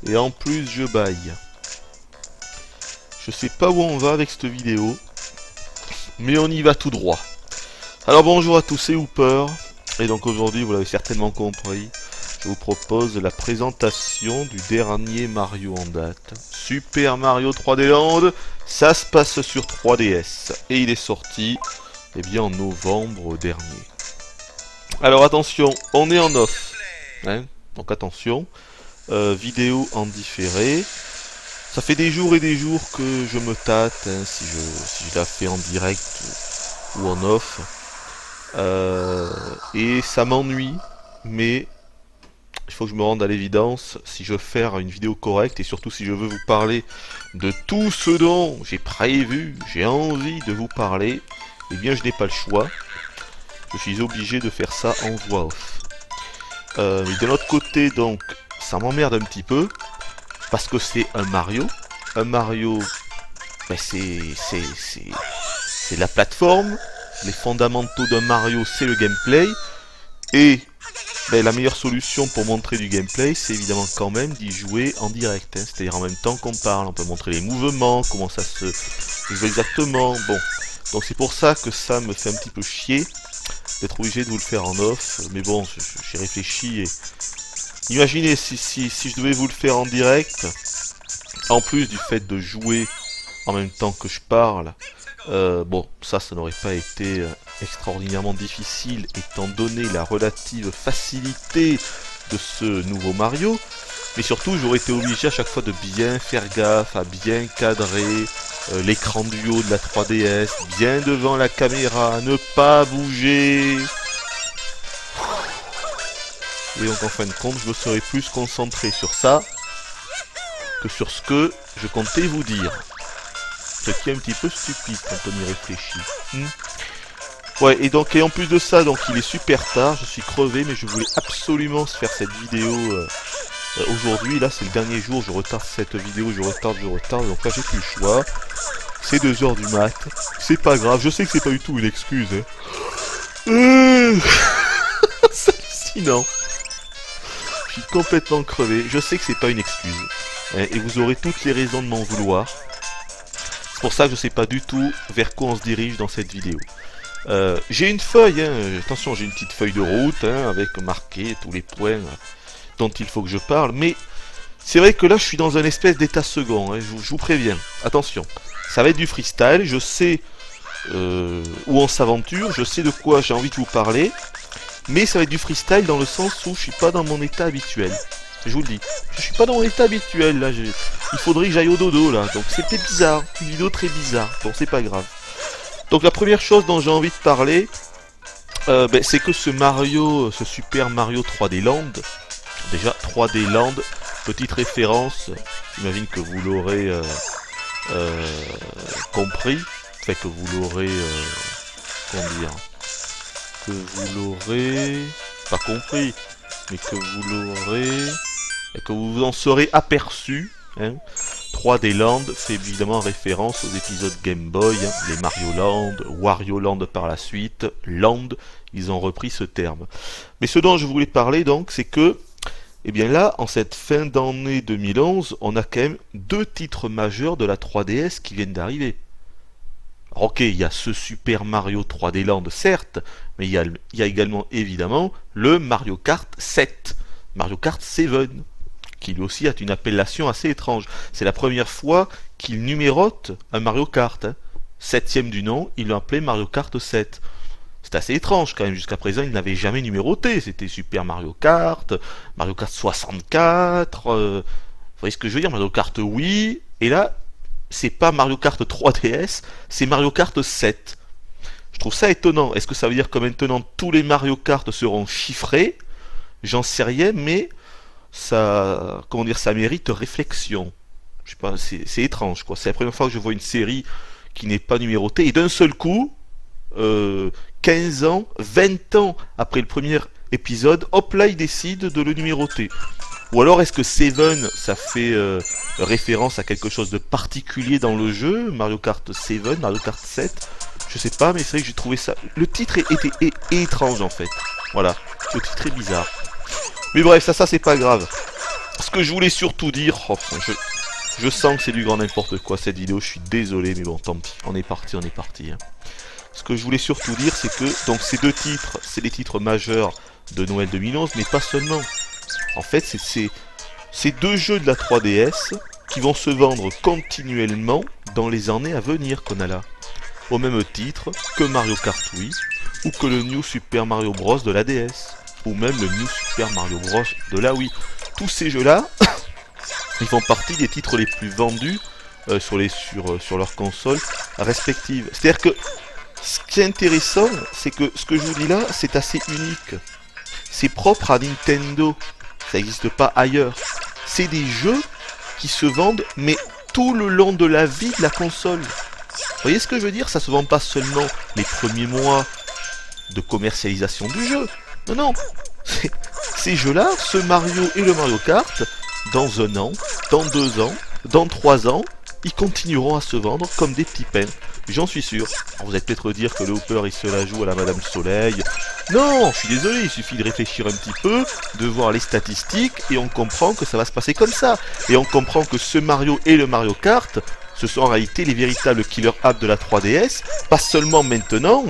Et en plus je baille. Je sais pas où on va avec cette vidéo, mais on y va tout droit. Alors bonjour à tous, c'est Hooper. Et donc aujourd'hui, vous l'avez certainement compris, je vous propose la présentation du dernier Mario en date. Super Mario 3D Land, ça se passe sur 3DS. Et il est sorti eh bien, en novembre dernier. Alors attention, on est en off. Hein, donc attention, vidéo en différé. Ça fait des jours et des jours que je me tâte, hein, si je la fais en direct ou en off. Et ça m'ennuie, mais il faut que je me rende à l'évidence, si je veux faire une vidéo correcte et surtout si je veux vous parler de tout ce dont j'ai prévu, j'ai envie de vous parler, eh bien je n'ai pas le choix. Je suis obligé de faire ça en voix off. Mais de l'autre côté, donc, ça m'emmerde un petit peu, parce que c'est un Mario. Un Mario, ben c'est la plateforme. Les fondamentaux d'un Mario, c'est le gameplay. Et ben, la meilleure solution pour montrer du gameplay, c'est évidemment quand même d'y jouer en direct. Hein. C'est-à-dire en même temps qu'on parle. On peut montrer les mouvements, comment ça se joue exactement. Bon, donc c'est pour ça que ça me fait un petit peu chier d'être obligé de vous le faire en off. Mais bon, j'ai réfléchi et... Imaginez si je devais vous le faire en direct, en plus du fait de jouer en même temps que je parle, bon, ça n'aurait pas été extraordinairement difficile étant donné la relative facilité de ce nouveau Mario, mais surtout j'aurais été obligé à chaque fois de bien faire gaffe, à bien cadrer l'écran du haut de la 3DS, bien devant la caméra, ne pas bouger. Et donc en fin de compte, je me serais plus concentré sur ça que sur ce que je comptais vous dire. Ce qui est un petit peu stupide quand on y réfléchit. Ouais, et donc et en plus de ça, donc il est super tard, je suis crevé, mais je voulais absolument faire cette vidéo aujourd'hui. Là, c'est le dernier jour, je retarde cette vidéo, je retarde, donc là j'ai plus le choix. C'est 2h du mat, c'est pas grave, je sais que c'est pas du tout une excuse. Hein. C'est hallucinant. Je suis complètement crevé, je sais que c'est pas une excuse. Et vous aurez toutes les raisons de m'en vouloir. C'est pour ça que je sais pas du tout vers quoi on se dirige dans cette vidéo. J'ai une feuille, hein, attention, j'ai une petite feuille de route, hein, avec marqué tous les points dont il faut que je parle. Mais c'est vrai que là, je suis dans un espèce d'état second, hein, je vous préviens. Attention, ça va être du freestyle, je sais où on s'aventure, je sais de quoi j'ai envie de vous parler. Mais ça va être du freestyle dans le sens où je suis pas dans mon état habituel. Je vous le dis. Je suis pas dans mon état habituel là. Il faudrait que j'aille au dodo là. Donc c'était bizarre. Une vidéo très bizarre. Bon, c'est pas grave. Donc la première chose dont j'ai envie de parler, c'est que ce Mario, ce Super Mario 3D Land, déjà 3D Land, petite référence, j'imagine que vous l'aurez compris. Enfin que vous l'aurez... comment dire, que vous l'aurez pas compris, mais que vous l'aurez et que vous vous en serez aperçu. Hein. 3D Land fait évidemment référence aux épisodes Game Boy, hein, les Mario Land, Wario Land par la suite, Land, ils ont repris ce terme. Mais ce dont je voulais parler donc, c'est que, eh bien là, en cette fin d'année 2011, on a quand même deux titres majeurs de la 3DS qui viennent d'arriver. Alors, ok, il y a ce Super Mario 3D Land, certes, mais il y a également, évidemment, le Mario Kart 7. Mario Kart 7, qui lui aussi a une appellation assez étrange. C'est la première fois qu'il numérote un Mario Kart. Hein. Septième du nom, il l'a appelé Mario Kart 7. C'est assez étrange quand même, jusqu'à présent il n'avait jamais numéroté. C'était Super Mario Kart 64, vous voyez ce que je veux dire, Mario Kart Wii, et là... c'est pas Mario Kart 3DS, c'est Mario Kart 7. Je trouve ça étonnant. Est-ce que ça veut dire que maintenant tous les Mario Kart seront chiffrés? J'en sais rien, mais ça, comment dire, ça mérite réflexion. Je sais pas, c'est étrange quoi. C'est la première fois que je vois une série qui n'est pas numérotée et d'un seul coup, 15 ans, 20 ans après le premier épisode, hop là, ils décident de le numéroter. Ou alors est-ce que Seven, ça fait référence à quelque chose de particulier dans le jeu, Mario Kart 7, Mario Kart 7, je sais pas, mais c'est vrai que j'ai trouvé ça... Le titre est étrange en fait. Voilà, le titre est bizarre. Mais bref, ça c'est pas grave. ce que je voulais surtout dire... Oh, je sens que c'est du grand n'importe quoi cette vidéo, je suis désolé, mais bon, tant pis. On est parti, hein. Ce que je voulais surtout dire, c'est que donc ces deux titres, c'est les titres majeurs de Noël 2011, mais pas seulement. En fait, c'est ces deux jeux de la 3DS qui vont se vendre continuellement dans les années à venir qu'on a là. Au même titre que Mario Kart Wii, ou que le New Super Mario Bros de la DS, ou même le New Super Mario Bros de la Wii. Tous ces jeux-là, ils font partie des titres les plus vendus sur leurs consoles respectives. C'est-à-dire que ce qui est intéressant, c'est que ce que je vous dis là, c'est assez unique. C'est propre à Nintendo. Ça n'existe pas ailleurs. C'est des jeux qui se vendent, mais tout le long de la vie de la console. Vous voyez ce que je veux dire? Ça se vend pas seulement les premiers mois de commercialisation du jeu. Non, non. Ces jeux-là, ce Mario et le Mario Kart, dans 1 an, dans 2 ans, dans 3 ans, ils continueront à se vendre comme des petits pains. J'en suis sûr. Alors vous allez peut-être dire que le Hopper il se la joue à la Madame Soleil. Non, je suis désolé, il suffit de réfléchir un petit peu, de voir les statistiques, et on comprend que ça va se passer comme ça. Et on comprend que ce Mario et le Mario Kart, ce sont en réalité les véritables killer apps de la 3DS, pas seulement maintenant,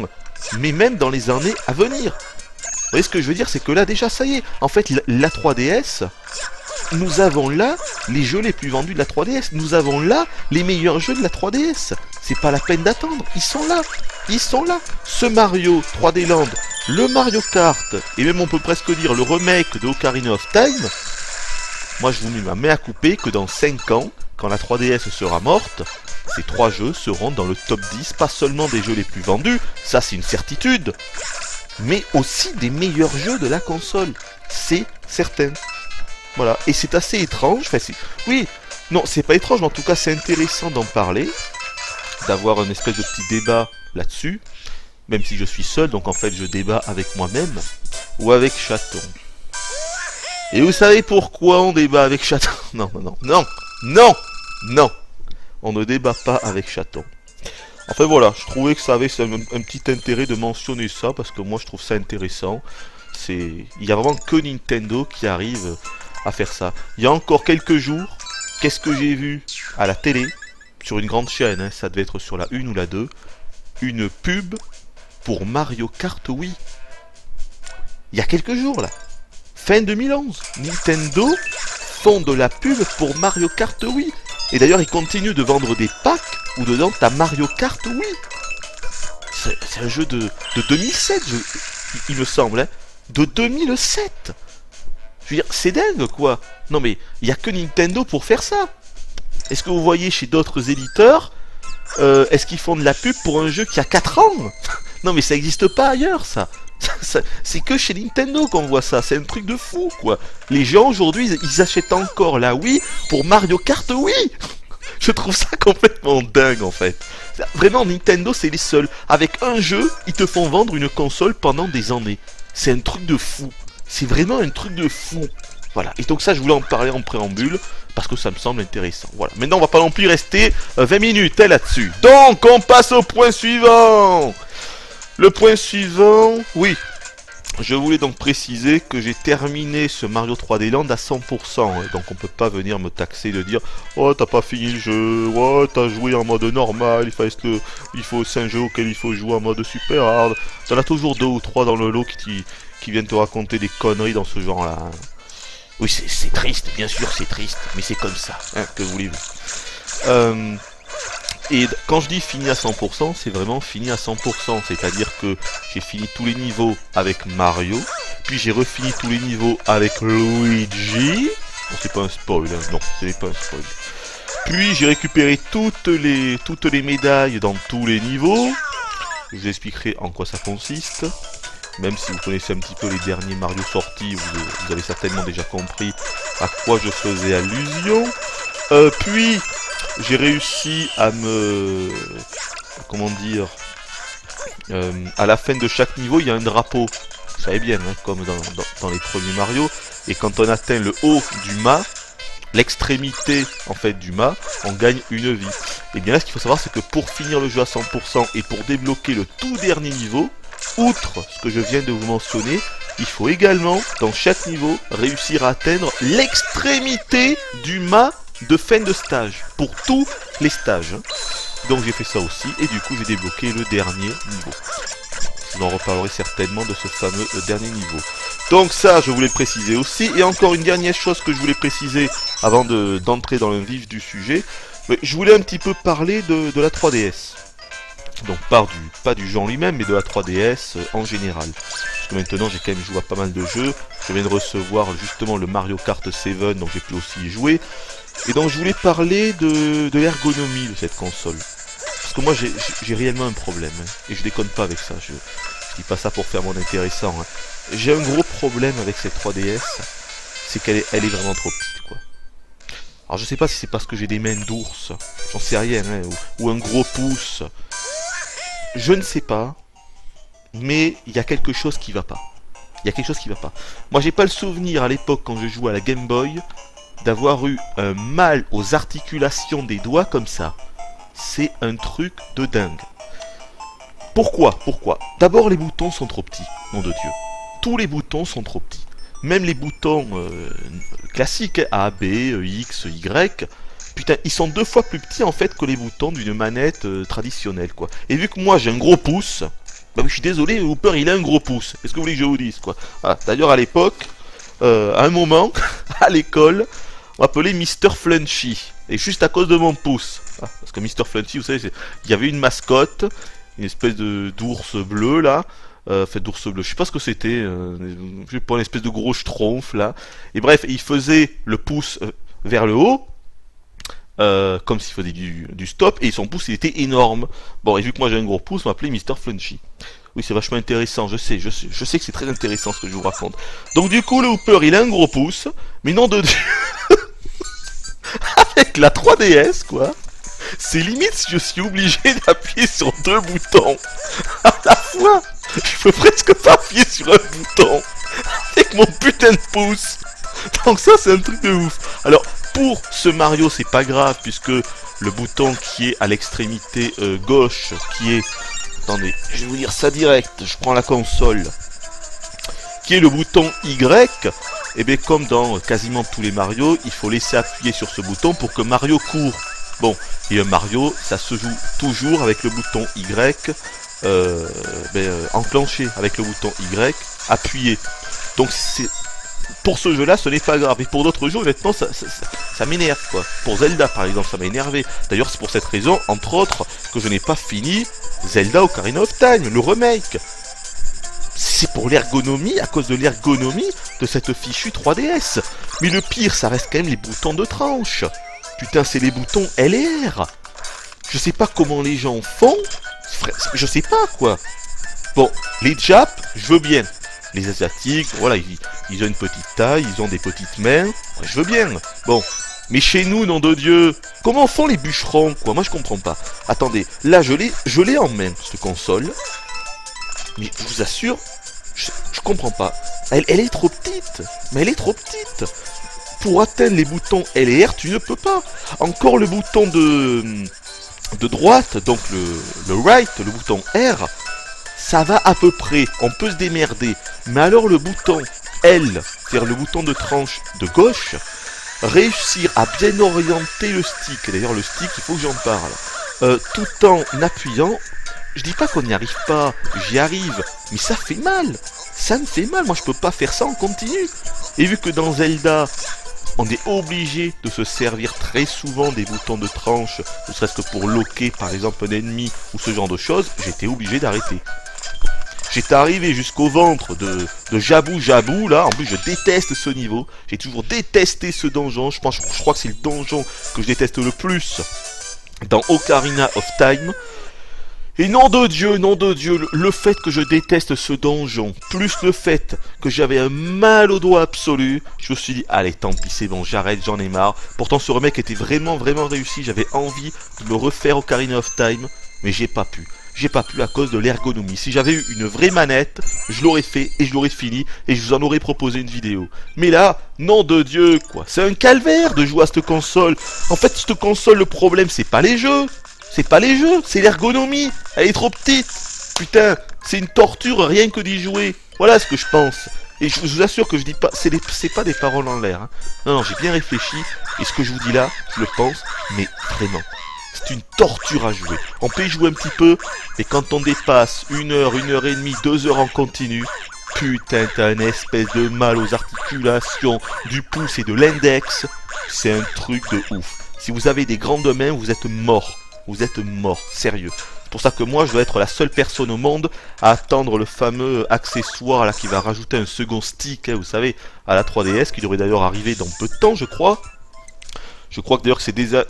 mais même dans les années à venir. Vous voyez ce que je veux dire, c'est que là déjà ça y est, en fait la 3DS, nous avons là les jeux les plus vendus de la 3DS, nous avons là les meilleurs jeux de la 3DS. C'est pas la peine d'attendre, ils sont là, Ce Mario 3D Land, le Mario Kart, et même on peut presque dire le remake de Ocarina of Time, moi je vous mets ma main à couper que dans 5 ans, quand la 3DS sera morte, ces 3 jeux seront dans le top 10, pas seulement des jeux les plus vendus, ça c'est une certitude, mais aussi des meilleurs jeux de la console, c'est certain. Voilà, et c'est assez étrange, enfin oui, non, c'est pas étrange, mais en tout cas c'est intéressant d'en parler, d'avoir un espèce de petit débat là-dessus, même si je suis seul, donc en fait je débat avec moi-même, ou avec Chaton. Et vous savez pourquoi on débat avec Chaton? Non, on ne débat pas avec Chaton. Enfin voilà, je trouvais que ça avait un petit intérêt de mentionner ça, parce que moi je trouve ça intéressant. Il y a vraiment que Nintendo qui arrive à faire ça. Il y a encore quelques jours, qu'est-ce que j'ai vu à la télé, sur une grande chaîne, hein, ça devait être sur la 1 ou la 2, une pub pour Mario Kart Wii. Il y a quelques jours là, fin 2011, Nintendo font de la pub pour Mario Kart Wii. Et d'ailleurs ils continuent de vendre des packs où dedans t'as Mario Kart Wii. C'est un jeu de 2007, il me semble, hein, de 2007. Je veux dire, c'est dingue quoi. Non mais, il n'y a que Nintendo pour faire ça. Est-ce que vous voyez chez d'autres éditeurs, est-ce qu'ils font de la pub pour un jeu qui a 4 ans? Non mais ça n'existe pas ailleurs ça. C'est que chez Nintendo qu'on voit ça, c'est un truc de fou quoi. Les gens aujourd'hui, ils achètent encore la Wii pour Mario Kart Wii. Je trouve ça complètement dingue en fait. Vraiment Nintendo c'est les seuls. Avec un jeu, ils te font vendre une console pendant des années. C'est un truc de fou. C'est vraiment un truc de fou. Voilà, et donc ça je voulais en parler en préambule, parce que ça me semble intéressant. Voilà, maintenant on va pas non plus rester 20 minutes là-dessus. Donc on passe au point suivant. Le point suivant, oui. Je voulais donc préciser que j'ai terminé ce Mario 3D Land à 100%. Donc on peut pas venir me taxer de dire « Oh, t'as pas fini le jeu, oh, t'as joué en mode normal, c'est un jeu auquel il faut jouer en mode super hard. » T'en as toujours 2 ou 3 dans le lot qui viennent te raconter des conneries dans ce genre-là. Oui, c'est triste, bien sûr c'est triste, mais c'est comme ça, hein, que voulez-vous. Et quand je dis fini à 100%, c'est vraiment fini à 100%, c'est-à-dire que j'ai fini tous les niveaux avec Mario, puis j'ai refini tous les niveaux avec Luigi. Bon, c'est pas un spoil, hein. Non, c'est pas un spoil. Puis j'ai récupéré toutes les médailles dans tous les niveaux. Je vous expliquerai en quoi ça consiste. Même si vous connaissez un petit peu les derniers Mario sortis, vous avez certainement déjà compris à quoi je faisais allusion. Puis j'ai réussi à comment dire, à la fin de chaque niveau il y a un drapeau, vous savez bien, hein, comme dans les premiers Mario, et quand on atteint le haut du mât, l'extrémité en fait du mât, on gagne une vie. Et bien là ce qu'il faut savoir c'est que pour finir le jeu à 100% et pour débloquer le tout dernier niveau, outre ce que je viens de vous mentionner, il faut également, dans chaque niveau, réussir à atteindre l'extrémité du mât de fin de stage, pour tous les stages. Donc j'ai fait ça aussi, et du coup j'ai débloqué le dernier niveau. Je en reparlerai certainement de ce fameux dernier niveau. Donc ça, je voulais le préciser aussi. Et encore une dernière chose que je voulais préciser avant d'entrer dans le vif du sujet. Je voulais un petit peu parler de la 3DS. Donc pas du genre lui-même, mais de la 3DS en général. Parce que maintenant, j'ai quand même joué à pas mal de jeux. Je viens de recevoir justement le Mario Kart 7, donc j'ai pu aussi y jouer. Et donc je voulais parler de l'ergonomie de cette console. Parce que moi j'ai réellement un problème, hein, et je déconne pas avec ça, je dis pas ça pour faire mon intéressant. Hein. J'ai un gros problème avec cette 3DS, c'est qu'elle est vraiment trop petite, quoi. Alors je sais pas si c'est parce que j'ai des mains d'ours, j'en sais rien, hein, ou un gros pouce. Je ne sais pas, mais il y a quelque chose qui va pas. Il y a quelque chose qui va pas. Moi j'ai pas le souvenir à l'époque quand je jouais à la Game Boy d'avoir eu un mal aux articulations des doigts comme ça. C'est un truc de dingue. Pourquoi? D'abord, les boutons sont trop petits, nom de Dieu. Tous les boutons sont trop petits. Même les boutons classiques, A, B, X, Y, putain, ils sont 2 fois plus petits en fait que les boutons d'une manette traditionnelle, quoi. Et vu que moi j'ai un gros pouce, bah je suis désolé, Hooper il a un gros pouce. Qu'est-ce que vous voulez que je vous dise, quoi? Ah, d'ailleurs à l'époque, à un moment, à l'école, on m'appelait Mr. Flunchy. Et juste à cause de mon pouce. Ah, parce que Mr. Flunchy, vous savez, il y avait une mascotte, une espèce d'ours bleu là. Fait d'ours bleu, je sais pas ce que c'était. Je sais pas, une espèce de gros schtroumpf là. Et bref, il faisait le pouce vers le haut. Comme s'il faisait du stop. Et son pouce il était énorme. Bon, et vu que moi j'ai un gros pouce, on m'appelait Mr. Flunchy. Oui, c'est vachement intéressant, je sais que c'est très intéressant ce que je vous raconte. Donc du coup, le Hooper, il a un gros pouce, mais non de Dieu. Avec la 3DS, quoi. C'est limite si je suis obligé d'appuyer sur 2 boutons à la fois. Je peux presque pas appuyer sur un bouton avec mon putain de pouce. Donc ça, c'est un truc de ouf. Alors, pour ce Mario, c'est pas grave, puisque le bouton qui est à l'extrémité gauche, qui est... Attendez, je vais vous dire ça direct, je prends la console. Qui est le bouton Y, et bien comme dans quasiment tous les Mario, il faut laisser appuyer sur ce bouton pour que Mario court. Bon, et un Mario, ça se joue toujours avec le bouton Y enclenché, avec le bouton Y appuyé. Donc c'est... Pour ce jeu-là, ce n'est pas grave. Et pour d'autres jeux, honnêtement, ça m'énerve, quoi. Pour Zelda, par exemple, ça m'a énervé. D'ailleurs, c'est pour cette raison, entre autres, que je n'ai pas fini Zelda Ocarina of Time, le remake. C'est pour l'ergonomie, à cause de l'ergonomie de cette fichue 3DS. Mais le pire, ça reste quand même les boutons de tranche. Putain, c'est les boutons LR. Je sais pas comment les gens font. Je sais pas, quoi. Bon, les Japs, je veux bien. Les Asiatiques, voilà, ils ont une petite taille, ils ont des petites mains. Ouais, je veux bien. Bon, mais chez nous, nom de Dieu, comment font les bûcherons, quoi? Moi, je comprends pas. Attendez, là, je l'ai en main, cette console. Mais je vous assure, je comprends pas. Elle est trop petite. Mais elle est trop petite. Pour atteindre les boutons L et R, tu ne peux pas. Encore le bouton de droite, donc le right, le bouton R, ça va à peu près. On peut se démerder. Mais alors le bouton L, c'est-à-dire le bouton de tranche de gauche, réussir à bien orienter le stick. D'ailleurs, le stick, il faut que j'en parle. Tout en appuyant. Je dis pas qu'on n'y arrive pas, j'y arrive, mais ça fait mal. Ça me fait mal, moi je peux pas faire ça en continu. Et vu que dans Zelda, on est obligé de se servir très souvent des boutons de tranche, ne serait-ce que pour loquer par exemple un ennemi ou ce genre de choses, j'étais obligé d'arrêter. J'étais arrivé jusqu'au ventre de Jabou Jabou, là, en plus je déteste ce niveau, j'ai toujours détesté ce donjon, je crois que c'est le donjon que je déteste le plus dans Ocarina of Time. Et nom de Dieu, le fait que je déteste ce donjon, plus le fait que j'avais un mal au doigt absolu, je me suis dit, allez, tant pis, c'est bon, j'arrête, j'en ai marre. Pourtant, ce remake était vraiment réussi, j'avais envie de me refaire Ocarina of Time, mais j'ai pas pu. J'ai pas pu à cause de l'ergonomie. Si j'avais eu une vraie manette, je l'aurais fait et je l'aurais fini et je vous en aurais proposé une vidéo. Mais là, nom de Dieu, quoi, c'est un calvaire de jouer à cette console. En fait, cette console, le problème, c'est pas les jeux. C'est pas les jeux, c'est l'ergonomie. Elle est trop petite. Putain, C'est une torture rien que d'y jouer. Voilà ce que je pense. Et je vous assure que je dis pas, c'est pas des paroles en l'air. Hein. Non, non, j'ai bien réfléchi. Et ce que je vous dis là, je le pense, mais vraiment. C'est une torture à jouer. On peut y jouer un petit peu, mais quand on dépasse 1 et demie, 2 heures en continu, putain, t'as une espèce de mal aux articulations du pouce et de l'index. C'est un truc de ouf. Si vous avez des grandes mains, vous êtes mort. Vous êtes mort, sérieux. C'est pour ça que moi, je dois être la seule personne au monde à attendre le fameux accessoire là qui va rajouter un second stick, hein, vous savez, à la 3DS, qui devrait d'ailleurs arriver dans peu de temps, je crois. Je crois que d'ailleurs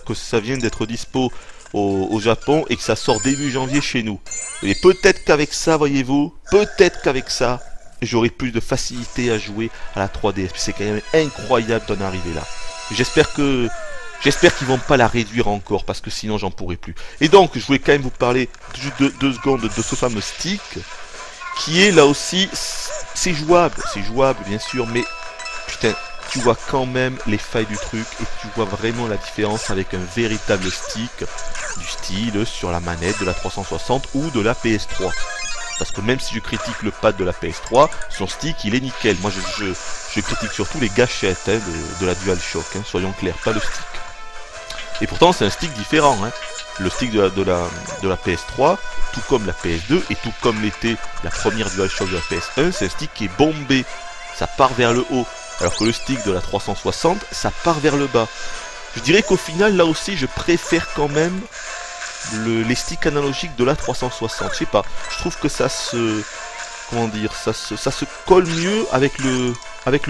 que ça vient d'être dispo au Japon et que ça sort début janvier chez nous. Et peut-être qu'avec ça, voyez-vous, peut-être qu'avec ça, j'aurai plus de facilité à jouer à la 3DS. C'est quand même incroyable d'en arriver là. J'espère qu'ils vont pas la réduire encore, parce que sinon j'en pourrai plus. Et donc, je voulais quand même vous parler juste 2 secondes de ce fameux stick, qui est là aussi, c'est jouable bien sûr, mais putain, tu vois quand même les failles du truc, et tu vois vraiment la différence avec un véritable stick, du style sur la manette de la 360 ou de la PS3. Parce que même si je critique le pad de la PS3, son stick il est nickel. Moi je critique surtout les gâchettes hein, de la DualShock, hein, soyons clairs, pas le stick. Et pourtant c'est un stick différent, hein. Le stick de la PS3, tout comme la PS2 et tout comme l'était la première DualShock de la PS1, c'est un stick qui est bombé, ça part vers le haut, alors que le stick de la 360, ça part vers le bas. Je dirais qu'au final, là aussi, je préfère quand même les sticks analogiques de la 360. Je sais pas, je trouve que ça se... Comment dire, ça se colle mieux avec le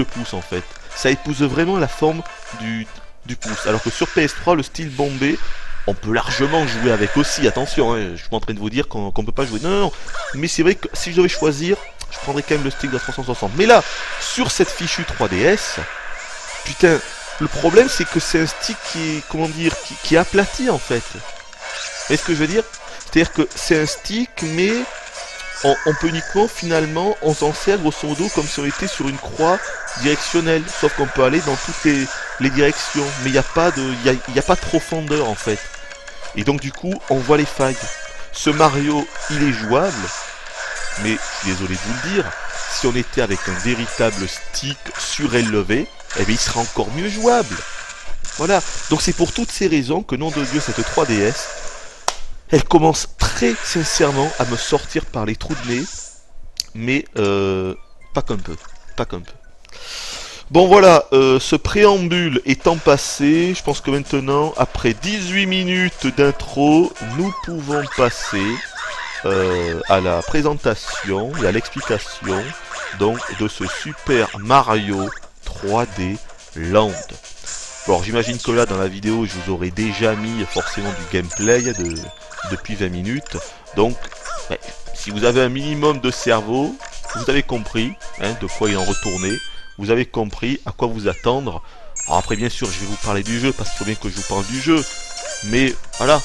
pouce en fait. Ça épouse vraiment la forme du pouce. Alors que sur PS3, le style bombé, on peut largement jouer avec aussi. Attention, hein, je suis pas en train de vous dire qu'on peut pas jouer. Non, non, non. Mais c'est vrai que si je devais choisir, je prendrais quand même le stick de la 360. Mais là, sur cette fichue 3DS, putain, le problème c'est que c'est un stick qui est, comment dire, qui est aplati en fait. Vous voyez ce que je veux dire? C'est-à-dire que c'est un stick, mais on peut uniquement, finalement, on s'en sert grosso modo comme si on était sur une croix directionnelle. Sauf qu'on peut aller dans toutes les directions. Mais il n'y a pas de profondeur en fait. Et donc du coup, on voit les failles. Ce Mario, il est jouable. Mais, je suis désolé de vous le dire, si on était avec un véritable stick surélevé, eh bien il serait encore mieux jouable. Voilà. Donc c'est pour toutes ces raisons que, nom de Dieu, cette 3DS, elle commence très sincèrement à me sortir par les trous de nez. Mais, pas qu'un peu. Pas qu'un peu. Bon voilà, ce préambule étant passé, je pense que maintenant, après 18 minutes d'intro, nous pouvons passer à la présentation et à l'explication donc de ce Super Mario 3D Land. Alors j'imagine que là dans la vidéo je vous aurais déjà mis forcément du gameplay depuis 20 minutes. Donc ouais, si vous avez un minimum de cerveau, vous avez compris hein, de quoi il en retournait. Vous avez compris à quoi vous attendre. Alors après bien sûr je vais vous parler du jeu parce qu'il faut bien que je vous parle du jeu. Mais voilà,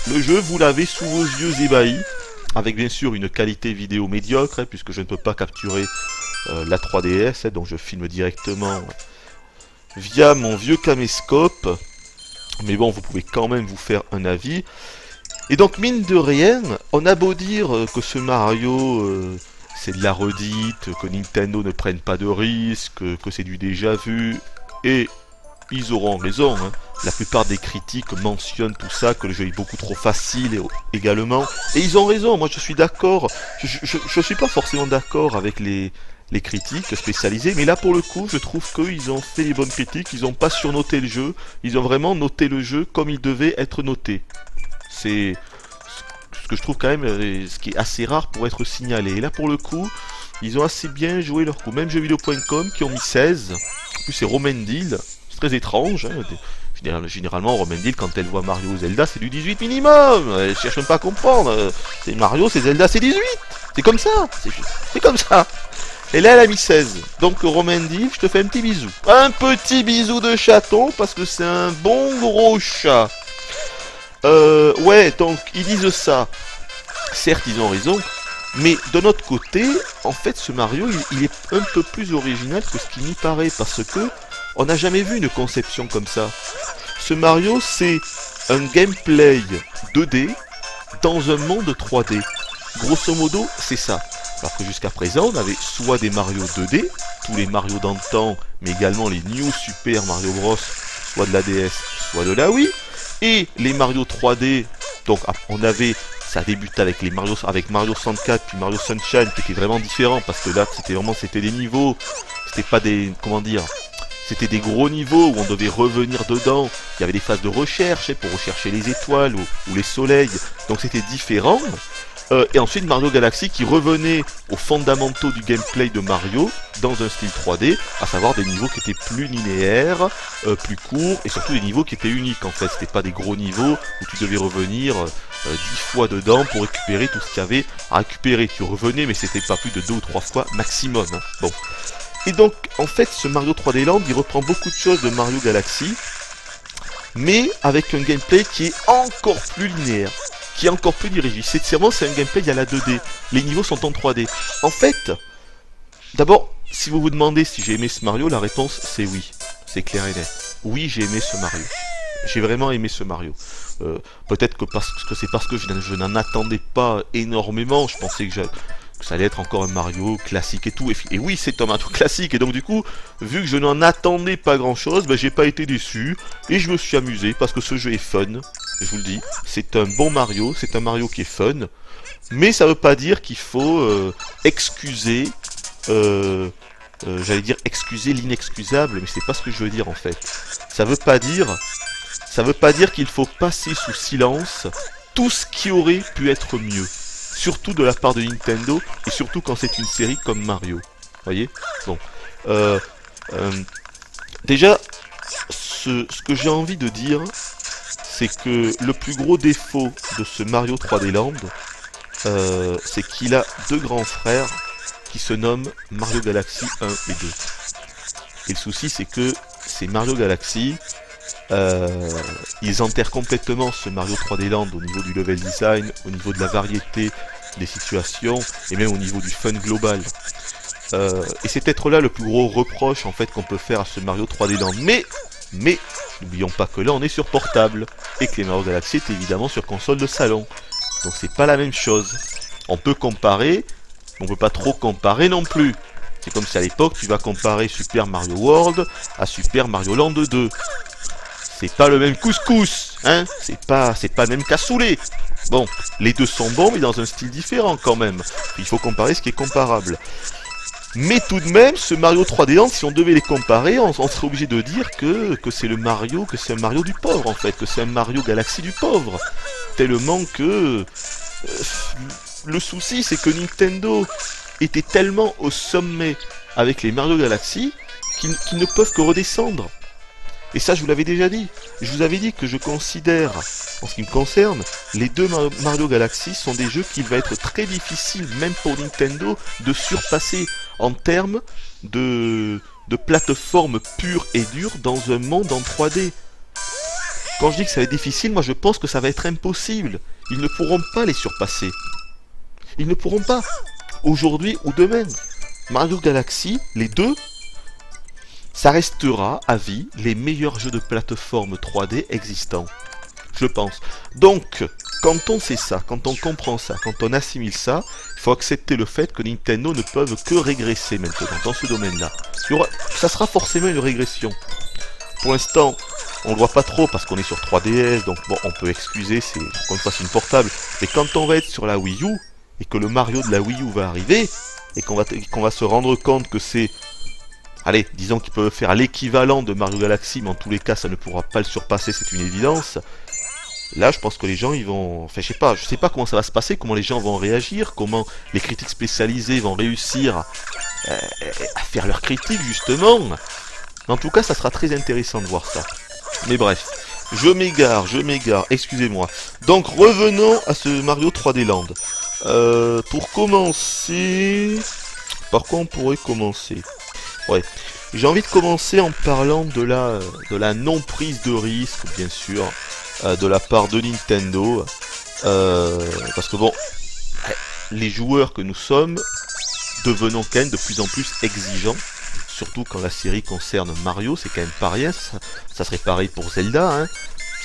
le jeu vous l'avez sous vos yeux ébahis. Avec bien sûr une qualité vidéo médiocre, hein, puisque je ne peux pas capturer la 3DS, hein, donc je filme directement via mon vieux caméscope. Mais bon, vous pouvez quand même vous faire un avis. Et donc, mine de rien, on a beau dire que ce Mario, c'est de la redite, que Nintendo ne prenne pas de risques, que c'est du déjà vu, et ils auront raison, hein. La plupart des critiques mentionnent tout ça, que le jeu est beaucoup trop facile également. Et ils ont raison, moi je suis d'accord. Je suis pas forcément d'accord avec les critiques spécialisées, mais là pour le coup, je trouve qu'ils ont fait les bonnes critiques, ils ont pas surnoté le jeu, ils ont vraiment noté le jeu comme il devait être noté. C'est ce que je trouve quand même, ce qui est assez rare pour être signalé. Et là pour le coup, ils ont assez bien joué leur coup. Même jeuxvideo.com qui ont mis 16, en plus c'est Romendil, c'est très étrange, hein. Généralement, Romendil, quand elle voit Mario ou Zelda, c'est du 18 minimum. Elle cherche même pas à comprendre. C'est Mario, c'est Zelda, c'est 18. C'est comme ça. C'est comme ça. Et là, elle a mis 16. Donc, Romendil, je te fais un petit bisou. Un petit bisou de chaton, parce que c'est un bon gros chat. Ouais, donc, ils disent ça. Certes, ils ont raison. Mais de notre côté, en fait, ce Mario, il est un peu plus original que ce qu'il n'y paraît. Parce que on n'a jamais vu une conception comme ça. Ce Mario, c'est un gameplay 2D dans un monde 3D. Grosso modo, c'est ça. Alors que jusqu'à présent, on avait soit des Mario 2D, tous les Mario d'antan, mais également les New Super Mario Bros, soit de la DS, soit de la Wii, et les Mario 3D, donc on avait, ça débutait avec les Mario, avec Mario 64 puis Mario Sunshine, qui était vraiment différent, parce que là, c'était des niveaux, c'était pas des, comment dire, c'était des gros niveaux où on devait revenir dedans, il y avait des phases de recherche, pour rechercher les étoiles ou les soleils, donc c'était différent. Et ensuite Mario Galaxy qui revenait aux fondamentaux du gameplay de Mario dans un style 3D, à savoir des niveaux qui étaient plus linéaires, plus courts et surtout des niveaux qui étaient uniques en fait. C'était pas des gros niveaux où tu devais revenir 10 fois dedans pour récupérer tout ce qu'il y avait à récupérer. Tu revenais mais c'était pas plus de 2 ou 3 fois maximum. Hein. Bon. Et donc en fait ce Mario 3D Land il reprend beaucoup de choses de Mario Galaxy, mais avec un gameplay qui est encore plus linéaire, qui est encore plus dirigé. C'est un gameplay à la 2D. Les niveaux sont en 3D. En fait, d'abord, si vous vous demandez si j'ai aimé ce Mario, la réponse c'est oui. C'est clair et net. Oui, j'ai aimé ce Mario. J'ai vraiment aimé ce Mario. Peut-être que c'est parce que je n'en attendais pas énormément. Je pensais que ça allait être encore un Mario classique et tout. Et oui, c'est un Mario classique. Et donc du coup, vu que je n'en attendais pas grand-chose, ben, j'ai pas été déçu. Et je me suis amusé parce que ce jeu est fun. Je vous le dis, c'est un bon Mario, c'est un Mario qui est fun, mais ça veut pas dire qu'il faut excuser, j'allais dire excuser l'inexcusable, mais c'est pas ce que je veux dire en fait. Ça veut pas dire qu'il faut passer sous silence tout ce qui aurait pu être mieux, surtout de la part de Nintendo, et surtout quand c'est une série comme Mario. Voyez ? Bon. Déjà, ce que j'ai envie de dire, c'est que le plus gros défaut de ce Mario 3D Land, c'est qu'il a deux grands frères qui se nomment Mario Galaxy 1 et 2. Et le souci, c'est que ces Mario Galaxy, ils enterrent complètement ce Mario 3D Land au niveau du level design, au niveau de la variété des situations, et même au niveau du fun global. Et c'est peut-être là le plus gros reproche en fait qu'on peut faire à ce Mario 3D Land. Mais n'oublions pas que là on est sur portable et que les Mario Galaxy est évidemment sur console de salon. Donc c'est pas la même chose. On peut comparer, mais on peut pas trop comparer non plus. C'est comme si à l'époque tu vas comparer Super Mario World à Super Mario Land 2. C'est pas le même couscous, hein. C'est pas le même cassoulet. Bon, les deux sont bons mais dans un style différent quand même. Il faut comparer ce qui est comparable. Mais tout de même, ce Mario 3D Land, si on devait les comparer, on serait obligé de dire que c'est un Mario du pauvre en fait, que c'est un Mario Galaxy du pauvre. Tellement que... le souci, c'est que Nintendo était tellement au sommet avec les Mario Galaxy qu'ils ne peuvent que redescendre. Et ça, je vous l'avais déjà dit. Je vous avais dit que je considère, en ce qui me concerne, les deux Mario Galaxy sont des jeux qu'il va être très difficile, même pour Nintendo, de surpasser en termes de plateforme pure et dure dans un monde en 3D. Quand je dis que ça va être difficile, moi je pense que ça va être impossible. Ils ne pourront pas les surpasser. Ils ne pourront pas. Aujourd'hui ou demain. Mario Galaxy, les deux, ça restera à vie les meilleurs jeux de plateforme 3D existants. Je pense. Donc, quand on sait ça, quand on comprend ça, quand on assimile ça, il faut accepter le fait que Nintendo ne peuvent que régresser maintenant dans ce domaine-là. Ça sera forcément une régression. Pour l'instant, on le voit pas trop parce qu'on est sur 3DS, donc bon, on peut excuser, encore une fois c'est une portable. Mais quand on va être sur la Wii U, et que le Mario de la Wii U va arriver, et qu'on va se rendre compte que c'est... Allez, disons qu'ils peuvent faire l'équivalent de Mario Galaxy, mais en tous les cas, ça ne pourra pas le surpasser, c'est une évidence. Là, je pense que les gens, ils vont... Enfin, je sais pas comment ça va se passer, comment les gens vont réagir, comment les critiques spécialisées vont réussir à faire leurs critiques, justement. Mais en tout cas, ça sera très intéressant de voir ça. Mais bref, je m'égare, excusez-moi. Donc, revenons à ce Mario 3D Land. Pour commencer... Par quoi on pourrait commencer ? Ouais, j'ai envie de commencer en parlant de la non-prise de risque, bien sûr, de la part de Nintendo. Parce que bon, les joueurs que nous sommes devenons quand même de plus en plus exigeants. Surtout quand la série concerne Mario, c'est quand même pas rien. Ça serait pareil pour Zelda, hein.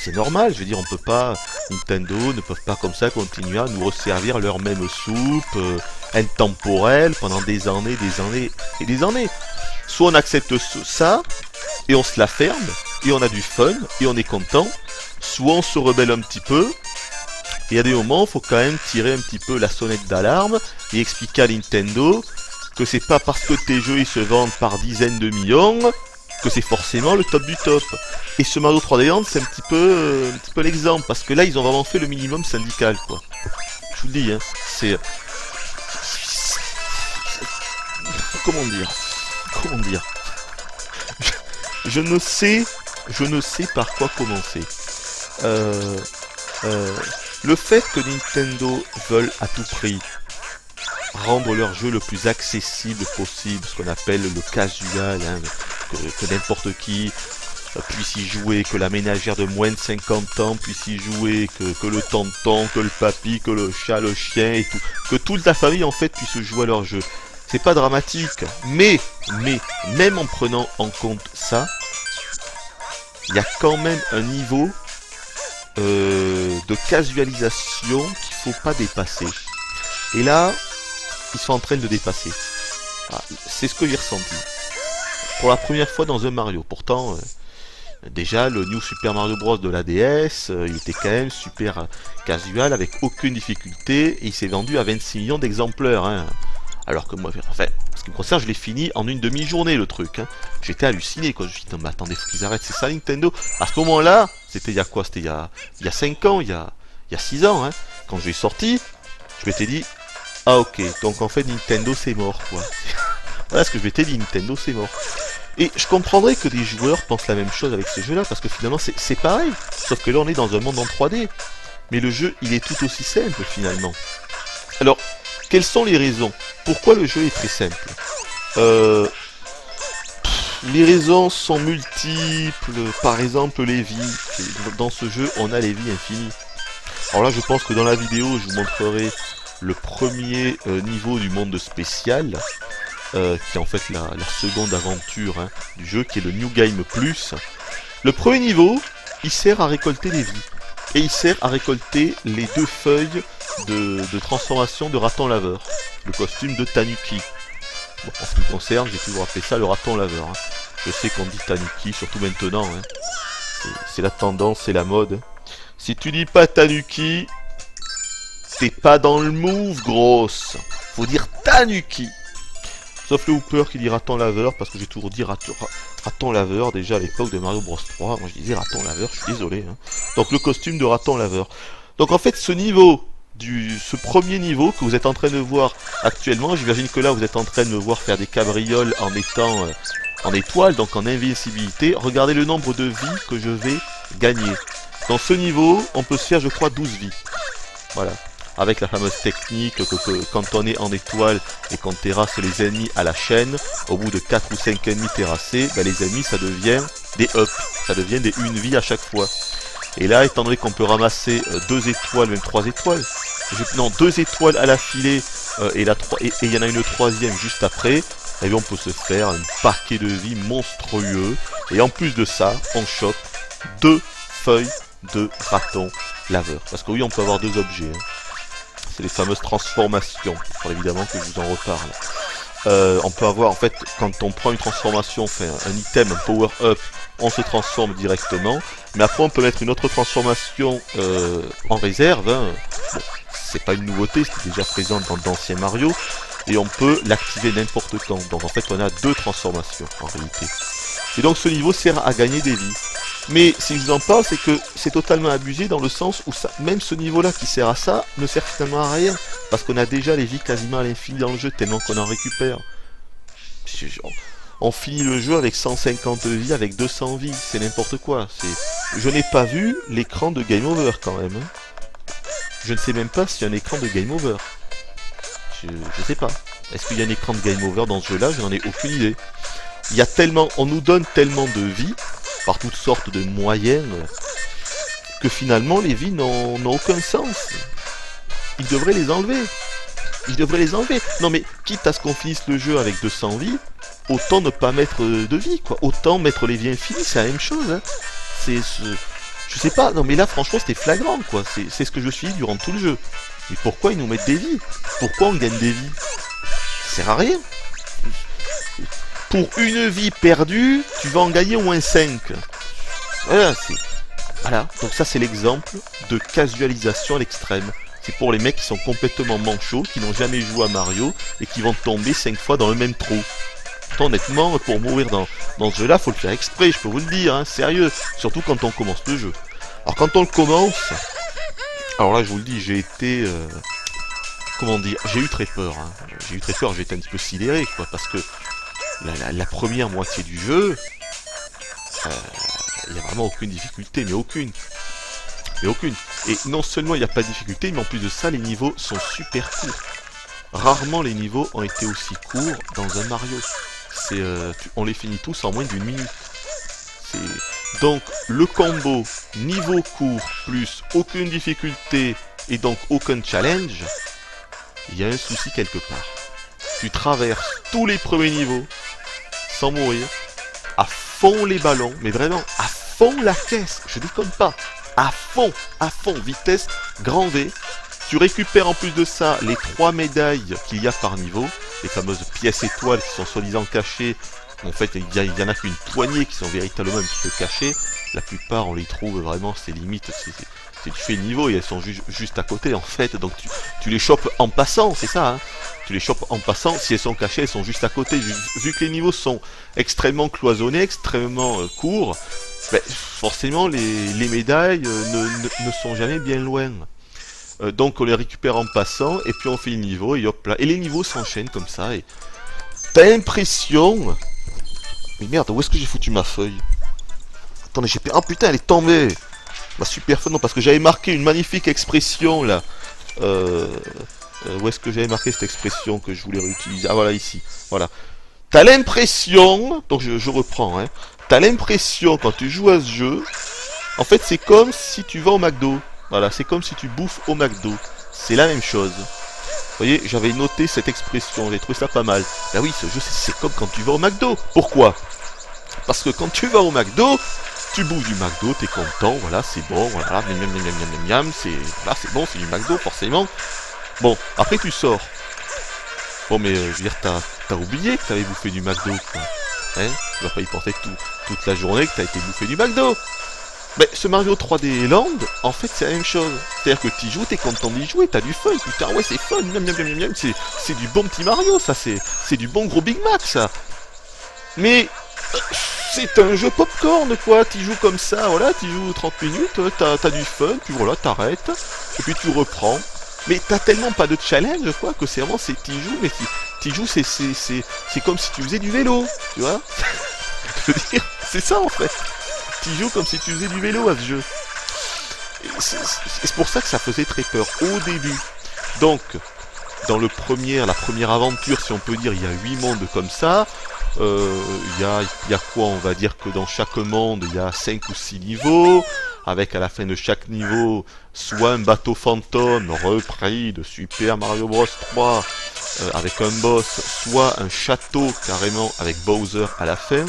c'est normal, je veux dire, on peut pas, Nintendo ne peuvent pas comme ça continuer à nous resservir leur même soupe intemporelle pendant des années et des années. Soit on accepte ça, et on se la ferme, et on a du fun, et on est content, soit on se rebelle un petit peu, et à des moments, il faut quand même tirer un petit peu la sonnette d'alarme, et expliquer à Nintendo que c'est pas parce que tes jeux ils se vendent par dizaines de millions, que c'est forcément le top du top. Et ce Mario 3D Land, c'est un petit peu l'exemple, parce que là, ils ont vraiment fait le minimum syndical, quoi. Je vous le dis, hein, c'est... Comment dire je ne sais par quoi commencer. Le fait que Nintendo veulent à tout prix rendre leur jeu le plus accessible possible, ce qu'on appelle le casual, hein, que n'importe qui puisse y jouer, que la ménagère de moins de 50 ans puisse y jouer, que le tonton, que le papy, que le chat, le chien et tout, que toute la famille en fait puisse jouer à leur jeu. C'est pas dramatique, mais même en prenant en compte ça, il y a quand même un niveau de casualisation qu'il faut pas dépasser. Et là, ils sont en train de dépasser. Ah, c'est ce que j'ai ressenti. Pour la première fois dans un Mario. Pourtant, déjà, le New Super Mario Bros de la DS, il était quand même super casual, avec aucune difficulté, et il s'est vendu à 26 millions d'exemplaires. Hein. Alors que moi, enfin, ce qui me concerne, je l'ai fini en une demi-journée, le truc. Hein. J'étais halluciné, quoi. Je me suis dit, non, mais attendez, faut qu'ils arrêtent, c'est ça Nintendo. À ce moment-là, c'était il y a quoi? C'était il y a 5 ans, il y a 6 ans, hein. Quand je l'ai sorti, je m'étais dit, ah ok, donc en fait Nintendo c'est mort, quoi. Voilà ce que je m'étais dit, Nintendo c'est mort. Et je comprendrais que des joueurs pensent la même chose avec ce jeu-là, parce que finalement c'est pareil. Sauf que là on est dans un monde en 3D. Mais le jeu, il est tout aussi simple, finalement. Alors, quelles sont les raisons? Pourquoi le jeu est très simple? Les raisons sont multiples. Par exemple, les vies. Dans ce jeu, on a les vies infinies. Alors là, je pense que dans la vidéo, je vous montrerai le premier niveau du monde spécial, qui est en fait la seconde aventure, hein, du jeu, qui est le New Game Plus. Le premier niveau, il sert à récolter des vies. Et il sert à récolter les 2 feuilles de transformation de raton laveur. Le costume de Tanuki. Bon, en ce qui me concerne, j'ai toujours appelé ça le raton laveur. Hein. Je sais qu'on dit Tanuki, surtout maintenant. Hein. C'est la tendance, c'est la mode. Si tu dis pas Tanuki, t'es pas dans le move, grosse. Faut dire Tanuki. Sauf le Hooper qui dit raton laveur, parce que j'ai toujours dit raton laveur, déjà à l'époque de Mario Bros 3. Moi je disais raton laveur, je suis désolé. Hein. Donc le costume de raton laveur. Donc en fait ce niveau, ce premier niveau que vous êtes en train de voir actuellement, j'imagine que là vous êtes en train de me voir faire des cabrioles en étant en étoile, donc en invincibilité. Regardez le nombre de vies que je vais gagner. Dans ce niveau, on peut se faire je crois 12 vies. Voilà. Avec la fameuse technique que quand on est en étoile et qu'on terrasse les ennemis à la chaîne, au bout de 4 ou 5 ennemis terrassés, ben les ennemis ça devient des ups, ça devient des 1 vie à chaque fois. Et là, étant donné qu'on peut ramasser 2 étoiles, même 3 étoiles, non 2 étoiles à la filée et il y en a une 3e juste après, et bien on peut se faire un paquet de vies monstrueux. Et en plus de ça, on chope 2 feuilles de raton laveur. Parce que oui, on peut avoir 2 objets. Hein. C'est les fameuses transformations. Alors évidemment que je vous en reparle. On peut avoir, en fait, quand on prend une transformation, enfin un item, un power-up, on se transforme directement. Mais après, on peut mettre une autre transformation en réserve. Hein. Bon, c'est pas une nouveauté, c'était déjà présent dans d'anciens Mario. Et on peut l'activer n'importe quand. Donc en fait, on a 2 transformations en réalité. Et donc ce niveau sert à gagner des vies. Mais si je vous en parle, c'est que c'est totalement abusé dans le sens où ça, même ce niveau-là qui sert à ça ne sert finalement à rien. Parce qu'on a déjà les vies quasiment à l'infini dans le jeu, tellement qu'on en récupère. On finit le jeu avec 150 vies, avec 200 vies, c'est n'importe quoi. Je n'ai pas vu l'écran de Game Over quand même. Hein. Je ne sais même pas s'il y a un écran de Game Over. Je sais pas. Est-ce qu'il y a un écran de Game Over dans ce jeu-là? Je n'en ai aucune idée. Il y a tellement, on nous donne tellement de vies, par toutes sortes de moyens, que finalement les vies n'ont aucun sens. Ils devraient les enlever. Ils devraient les enlever. Non mais, quitte à ce qu'on finisse le jeu avec 200 vies, autant ne pas mettre de vie, quoi. Autant mettre les vies infinies, c'est la même chose. Hein. Je sais pas, non mais là franchement c'était flagrant quoi, c'est ce que je me suis dit durant tout le jeu. Mais pourquoi ils nous mettent des vies? Pourquoi on gagne des vies? Ça sert à rien. Pour une vie perdue, tu vas en gagner au moins 5. Voilà, voilà. Donc ça c'est l'exemple de casualisation à l'extrême. C'est pour les mecs qui sont complètement manchots, qui n'ont jamais joué à Mario, et qui vont tomber 5 fois dans le même trou. Honnêtement, pour mourir dans ce jeu-là, faut le faire exprès, je peux vous le dire, hein, sérieux. Surtout quand on commence le jeu. Alors quand on le commence, alors là je vous le dis, j'ai été... comment dire, j'ai eu très peur. Hein. J'ai eu très peur, j'ai été un petit peu sidéré, quoi, parce que la première moitié du jeu, il n'y a vraiment aucune difficulté, mais aucune. Et aucune. Et non seulement il n'y a pas de difficulté, mais en plus de ça, les niveaux sont super courts. Rarement les niveaux ont été aussi courts dans un Mario. On les finit tous en moins d'une minute. Donc le combo niveau court plus aucune difficulté et donc aucun challenge, il y a un souci quelque part. Tu traverses tous les premiers niveaux sans mourir, à fond les ballons, mais vraiment à fond la caisse, je déconne pas, à fond, vitesse, grand V. Tu récupères en plus de ça les 3 médailles qu'il y a par niveau, les fameuses pièces étoiles qui sont soi-disant cachées. En fait, il y en a qu'une poignée qui sont véritablement un petit peu cachées. La plupart, on les trouve vraiment, c'est limite, tu fais le niveau et elles sont juste à côté en fait. Donc tu les chopes en passant, c'est ça, hein. Tu les chopes en passant, si elles sont cachées, elles sont juste à côté. Vu que les niveaux sont extrêmement cloisonnés, extrêmement courts, ben, forcément les médailles ne sont jamais bien loin. Donc on les récupère en passant, et puis on fait le niveau, et hop là. Et les niveaux s'enchaînent comme ça, et t'as l'impression... Mais merde, où est-ce que j'ai foutu ma feuille? Attendez, j'ai perdu... Oh putain, elle est tombée! Ma super feuille, non, parce que j'avais marqué une magnifique expression, là. Où est-ce que j'avais marqué cette expression que je voulais réutiliser? Ah, voilà, ici. Voilà. T'as l'impression... Donc je reprends, hein. T'as l'impression, quand tu joues à ce jeu... En fait, c'est comme si tu vas au McDo. Voilà, c'est comme si tu bouffes au McDo. C'est la même chose. Vous voyez, j'avais noté cette expression, j'ai trouvé ça pas mal. Bah oui, ce jeu, c'est comme quand tu vas au McDo. Pourquoi? Parce que quand tu vas au McDo, tu bouffes du McDo, t'es content, voilà, c'est bon, voilà, voilà, c'est bon, c'est du McDo, forcément. Bon, après tu sors. Bon, mais je veux dire, t'as oublié que t'avais bouffé du McDo, quoi. Hein? Tu vas pas y penser toute la journée que t'as été bouffé du McDo. Mais ce Mario 3D Land, en fait, c'est la même chose. C'est-à-dire que tu joues, t'es content d'y jouer, t'as du fun. Putain, ouais, c'est fun, c'est du bon petit Mario, ça, c'est du bon gros Big Mac, ça. Mais c'est un jeu popcorn, quoi. Tu joues comme ça, voilà, tu joues 30 minutes, t'as du fun, puis voilà, t'arrêtes, et puis tu reprends. Mais t'as tellement pas de challenge, quoi, que c'est vraiment, t'y joues, mais t'y joues, c'est comme si tu faisais du vélo, tu vois. Je veux dire, c'est ça, en fait. Tu joues comme si tu faisais du vélo à ce jeu. C'est pour ça que ça faisait très peur au début. Donc, dans la première aventure, si on peut dire, il y a 8 mondes comme ça. Il y a quoi? On va dire que dans chaque monde, il y a 5 ou 6 niveaux. Avec à la fin de chaque niveau, soit un bateau fantôme repris de Super Mario Bros 3 avec un boss, soit un château carrément avec Bowser à la fin.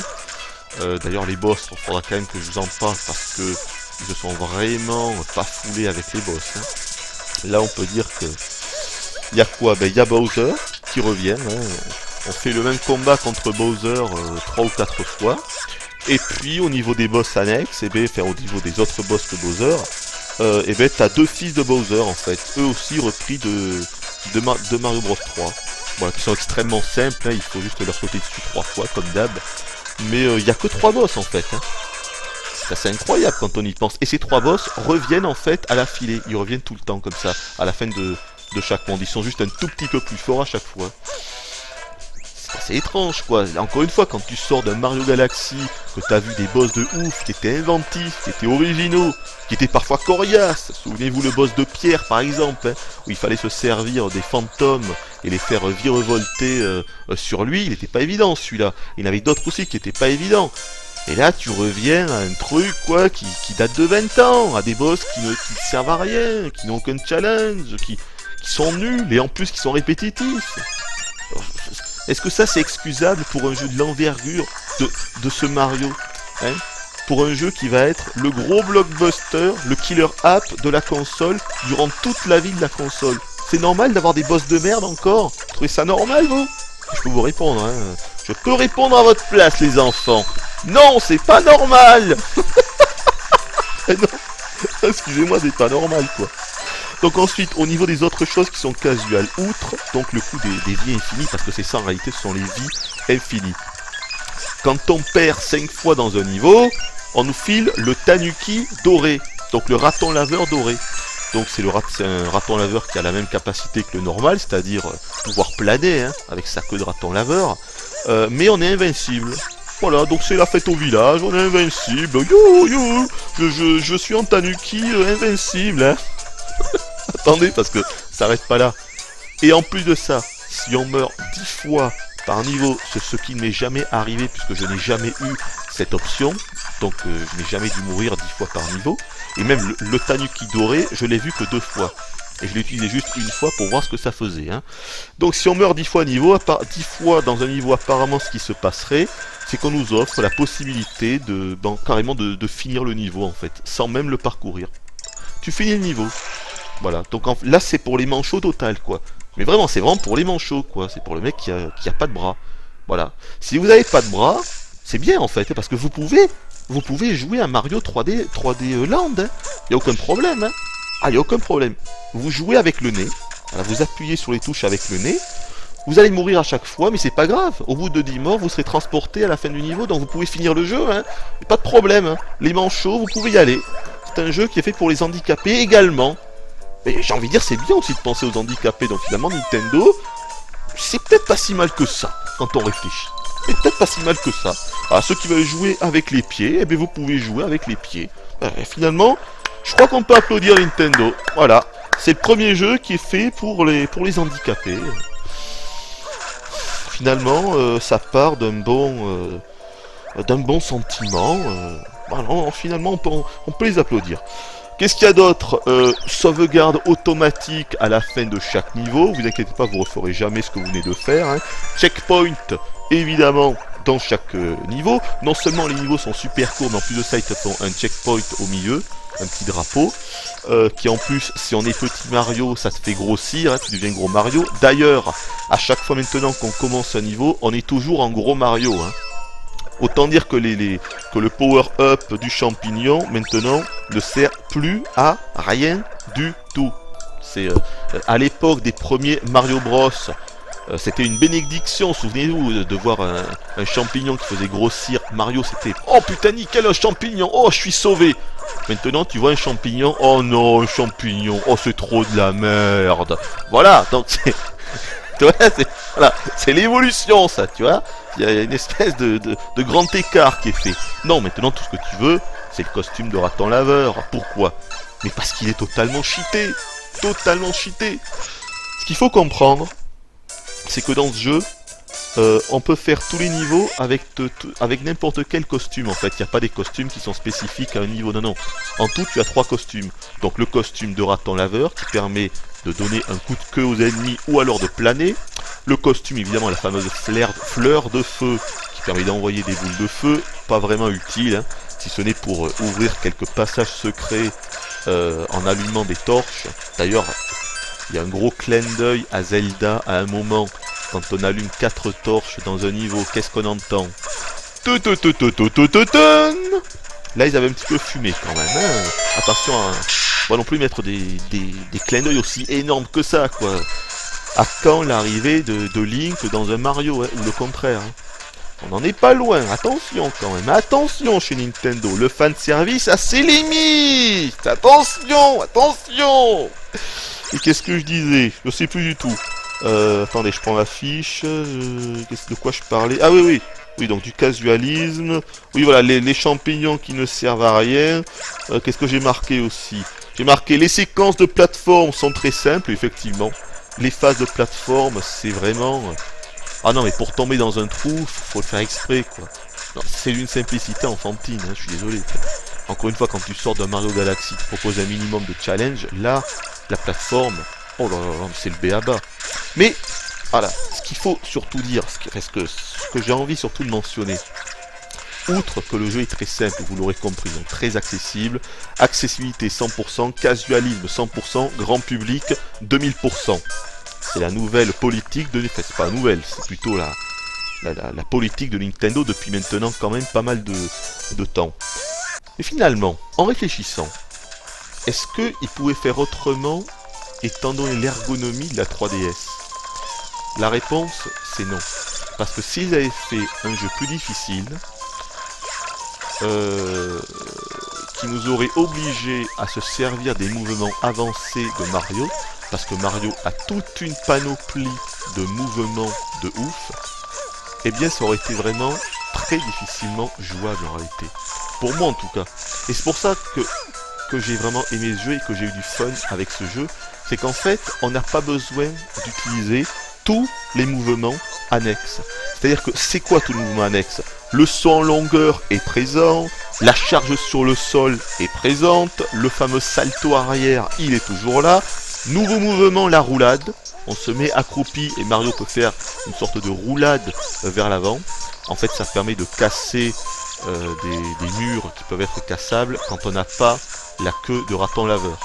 D'ailleurs les boss, il faudra quand même que je vous en parle parce que ils se sont vraiment pas foulés avec les boss. Hein. Là on peut dire que il y a quoi? Ben il y a Bowser qui revient. Hein. On fait le même combat contre Bowser 3 ou 4 fois. Et puis au niveau des boss annexes, et ben, enfin, au niveau des autres boss que Bowser, et ben t'as 2 fils de Bowser en fait, eux aussi repris de Mario Bros 3. Voilà, qui sont extrêmement simples, hein. Il faut juste leur sauter dessus 3 fois comme d'hab. Mais il n'y a que 3 boss en fait. Hein. C'est assez incroyable quand on y pense. Et ces 3 boss reviennent en fait à l'affilée. Ils reviennent tout le temps comme ça, à la fin de chaque monde. Ils sont juste un tout petit peu plus forts à chaque fois. C'est assez étrange quoi. Encore une fois, quand tu sors d'un Mario Galaxy, que t'as vu des boss de ouf, qui étaient inventifs, qui étaient originaux, qui étaient parfois coriaces. Souvenez-vous le boss de pierre par exemple, hein, où il fallait se servir des fantômes et les faire virevolter sur lui. Il n'était pas évident celui-là. Il y en avait d'autres aussi qui n'étaient pas évidents. Et là tu reviens à un truc quoi qui date de 20 ans, à des boss qui ne servent à rien, qui n'ont aucun challenge, qui sont nuls et en plus qui sont répétitifs. Est-ce que ça c'est excusable pour un jeu de l'envergure de ce Mario, hein? pour un jeu qui va être le gros blockbuster, le killer app de la console durant toute la vie de la console. C'est normal d'avoir des boss de merde encore? Vous trouvez ça normal, vous? Je peux vous répondre, hein. Je peux répondre à votre place, les enfants. Non, c'est pas normal. Non, excusez-moi, c'est pas normal, quoi. Donc ensuite, au niveau des autres choses qui sont casuales, outre donc le coup des vies infinies, parce que c'est ça en réalité, ce sont les vies infinies. Quand on perd 5 fois dans un niveau, on nous file le tanuki doré, donc le raton laveur doré. Donc c'est un raton laveur qui a la même capacité que le normal, c'est-à-dire pouvoir planer hein, avec sa queue de raton laveur, mais on est invincible. Voilà, donc c'est la fête au village, on est invincible, yo yo, je suis en tanuki invincible, hein. Attendez, parce que ça s'arrête pas là. Et en plus de ça, si on meurt 10 fois par niveau, c'est ce qui ne m'est jamais arrivé, puisque je n'ai jamais eu cette option, donc je n'ai jamais dû mourir 10 fois par niveau, et même le tanuki doré, je l'ai vu que 2 fois. Et je l'ai utilisé juste une fois pour voir ce que ça faisait. Hein. Donc si on meurt 10 fois niveau, 10 fois dans un niveau, apparemment ce qui se passerait, c'est qu'on nous offre la possibilité carrément de finir le niveau en fait, sans même le parcourir. Tu finis le niveau. Voilà, donc là c'est pour les manchots total quoi. Mais vraiment, c'est vraiment pour les manchots quoi, c'est pour le mec qui a pas de bras. Voilà. Si vous avez pas de bras, c'est bien en fait, parce que vous pouvez jouer à Mario 3D Land, hein. Y a aucun problème, hein. Ah, y a aucun problème. Vous jouez avec le nez, voilà, vous appuyez sur les touches avec le nez, vous allez mourir à chaque fois, mais c'est pas grave. Au bout de 10 morts, vous serez transporté à la fin du niveau, donc vous pouvez finir le jeu, hein. Y a pas de problème, hein. Les manchots, vous pouvez y aller. C'est un jeu qui est fait pour les handicapés également. Mais j'ai envie de dire, c'est bien aussi de penser aux handicapés, donc finalement Nintendo, c'est peut-être pas si mal que ça, quand on réfléchit. C'est peut-être pas si mal que ça. Ah, ceux qui veulent jouer avec les pieds, eh bien vous pouvez jouer avec les pieds. Et finalement, je crois qu'on peut applaudir Nintendo. Voilà, c'est le premier jeu qui est fait pour les handicapés. Finalement, ça part d'un bon sentiment. Voilà, finalement, on peut les applaudir. Qu'est-ce qu'il y a d'autre? Sauvegarde automatique à la fin de chaque niveau. Vous inquiétez pas, vous ne referez jamais ce que vous venez de faire. Hein. Checkpoint, évidemment, dans chaque niveau. Non seulement les niveaux sont super courts, mais en plus de ça, ils te font un checkpoint au milieu. Un petit drapeau. Qui en plus, si on est petit Mario, ça te fait grossir. Hein, tu deviens gros Mario. D'ailleurs, à chaque fois maintenant qu'on commence un niveau, on est toujours en gros Mario. Hein. Autant dire que le power-up du champignon, maintenant, ne sert plus à rien du tout. C'est à l'époque des premiers Mario Bros, c'était une bénédiction, souvenez-vous, de voir un champignon qui faisait grossir Mario, c'était « Oh putain, nickel, un champignon, oh, je suis sauvé !» Maintenant, tu vois un champignon, « Oh non, un champignon, oh, c'est trop de la merde !» Voilà, donc c'est... Voilà, c'est l'évolution, ça, tu vois. Il y a une espèce de grand écart qui est fait. Non, maintenant, tout ce que tu veux, c'est le costume de raton laveur. Pourquoi? Mais parce qu'il est totalement cheaté. Totalement cheaté. Ce qu'il faut comprendre, c'est que dans ce jeu, on peut faire tous les niveaux avec n'importe quel costume, en fait. Il n'y a pas des costumes qui sont spécifiques à un niveau. Non, non. En tout, tu as 3 costumes. Donc, le costume de raton laveur, qui permet de donner un coup de queue aux ennemis ou alors de planer. Le costume, évidemment, la fameuse fleur de feu qui permet d'envoyer des boules de feu, pas vraiment utile, hein, si ce n'est pour ouvrir quelques passages secrets en allumant des torches. D'ailleurs, il y a un gros clin d'œil à Zelda à un moment, quand on allume 4 torches dans un niveau, qu'est-ce qu'on entend? Là, ils avaient un petit peu fumé quand même. Hein. Attention à pas non plus mettre des clins d'œil aussi énormes que ça, quoi. À quand l'arrivée de Link dans un Mario, hein, ou le contraire hein. On n'en est pas loin, attention quand même, attention chez Nintendo, le fanservice a ses limites. Attention, attention. Et qu'est-ce que je disais? Je sais plus du tout. Attendez, je prends ma fiche. De quoi je parlais? Ah oui, oui. Oui, donc du casualisme. Oui, voilà, les champignons qui ne servent à rien. Qu'est-ce que j'ai marqué aussi? J'ai marqué les séquences de plateforme sont très simples, effectivement. Les phases de plateforme, c'est vraiment... Ah non, mais pour tomber dans un trou, faut le faire exprès, quoi. C'est d'une simplicité enfantine, hein, je suis désolé. Encore une fois, quand tu sors d'un Mario Galaxy qui propose un minimum de challenge, là, la plateforme, oh là là, c'est le b.a.-ba. Mais, voilà, ce qu'il faut surtout dire, ce que j'ai envie surtout de mentionner, outre que le jeu est très simple, vous l'aurez compris, donc très accessible, accessibilité 100%, casualisme 100%, grand public 2000%. C'est la nouvelle politique de... Enfin, c'est pas nouvelle, c'est plutôt la politique de Nintendo depuis maintenant quand même pas mal de temps. Et finalement, en réfléchissant, est-ce qu'ils pouvaient faire autrement étant donné l'ergonomie de la 3DS? La réponse, c'est non. Parce que s'ils avaient fait un jeu plus difficile, qui nous aurait obligé à se servir des mouvements avancés de Mario, parce que Mario a toute une panoplie de mouvements de ouf, eh bien ça aurait été vraiment très difficilement jouable en réalité. Pour moi en tout cas. Et c'est pour ça que j'ai vraiment aimé ce jeu et que j'ai eu du fun avec ce jeu, c'est qu'en fait, on n'a pas besoin d'utiliser tous les mouvements annexes. C'est-à-dire que c'est quoi tout le mouvement annexe? Le saut en longueur est présent, la charge sur le sol est présente, le fameux salto arrière, il est toujours là. Nouveau mouvement, la roulade. On se met accroupi et Mario peut faire une sorte de roulade vers l'avant. En fait, ça permet de casser des murs qui peuvent être cassables quand on n'a pas la queue de raton laveur.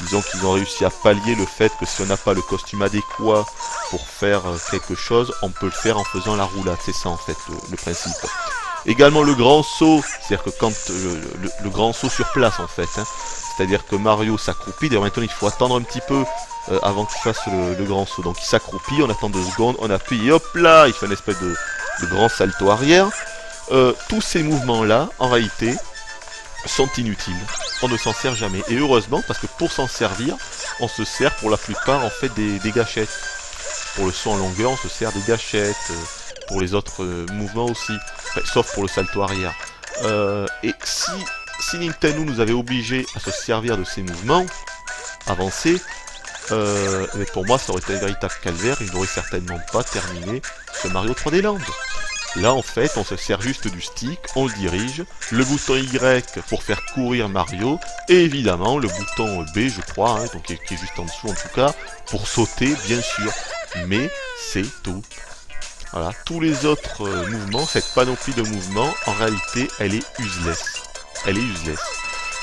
Disons qu'ils ont réussi à pallier le fait que si on n'a pas le costume adéquat pour faire quelque chose, on peut le faire en faisant la roulade. C'est ça en fait le principe. Également le grand saut, c'est-à-dire que quand le grand saut sur place en fait, hein, c'est-à-dire que Mario s'accroupit, d'ailleurs maintenant il faut attendre un petit peu avant qu'il fasse le grand saut. Donc il s'accroupit, on attend 2 secondes, on appuie et hop là, il fait une espèce de grand salto arrière. Tous ces mouvements-là, en réalité, sont inutiles. On ne s'en sert jamais. Et heureusement, parce que pour s'en servir, on se sert pour la plupart en fait des gâchettes. Pour le saut en longueur, on se sert des gâchettes. Pour les autres mouvements aussi. Enfin, sauf pour le salto arrière. Et si Nintendo nous avait obligés à se servir de ces mouvements avancés, pour moi ça aurait été un véritable calvaire. Ils n'auraient certainement pas terminé ce Mario 3D Land. Là en fait on se sert juste du stick, on le dirige, le bouton Y pour faire courir Mario, et évidemment le bouton B je crois, hein, donc qui est juste en dessous en tout cas, pour sauter bien sûr, mais c'est tout. Voilà, tous les autres mouvements, cette panoplie de mouvements, en réalité elle est useless. Elle est useless.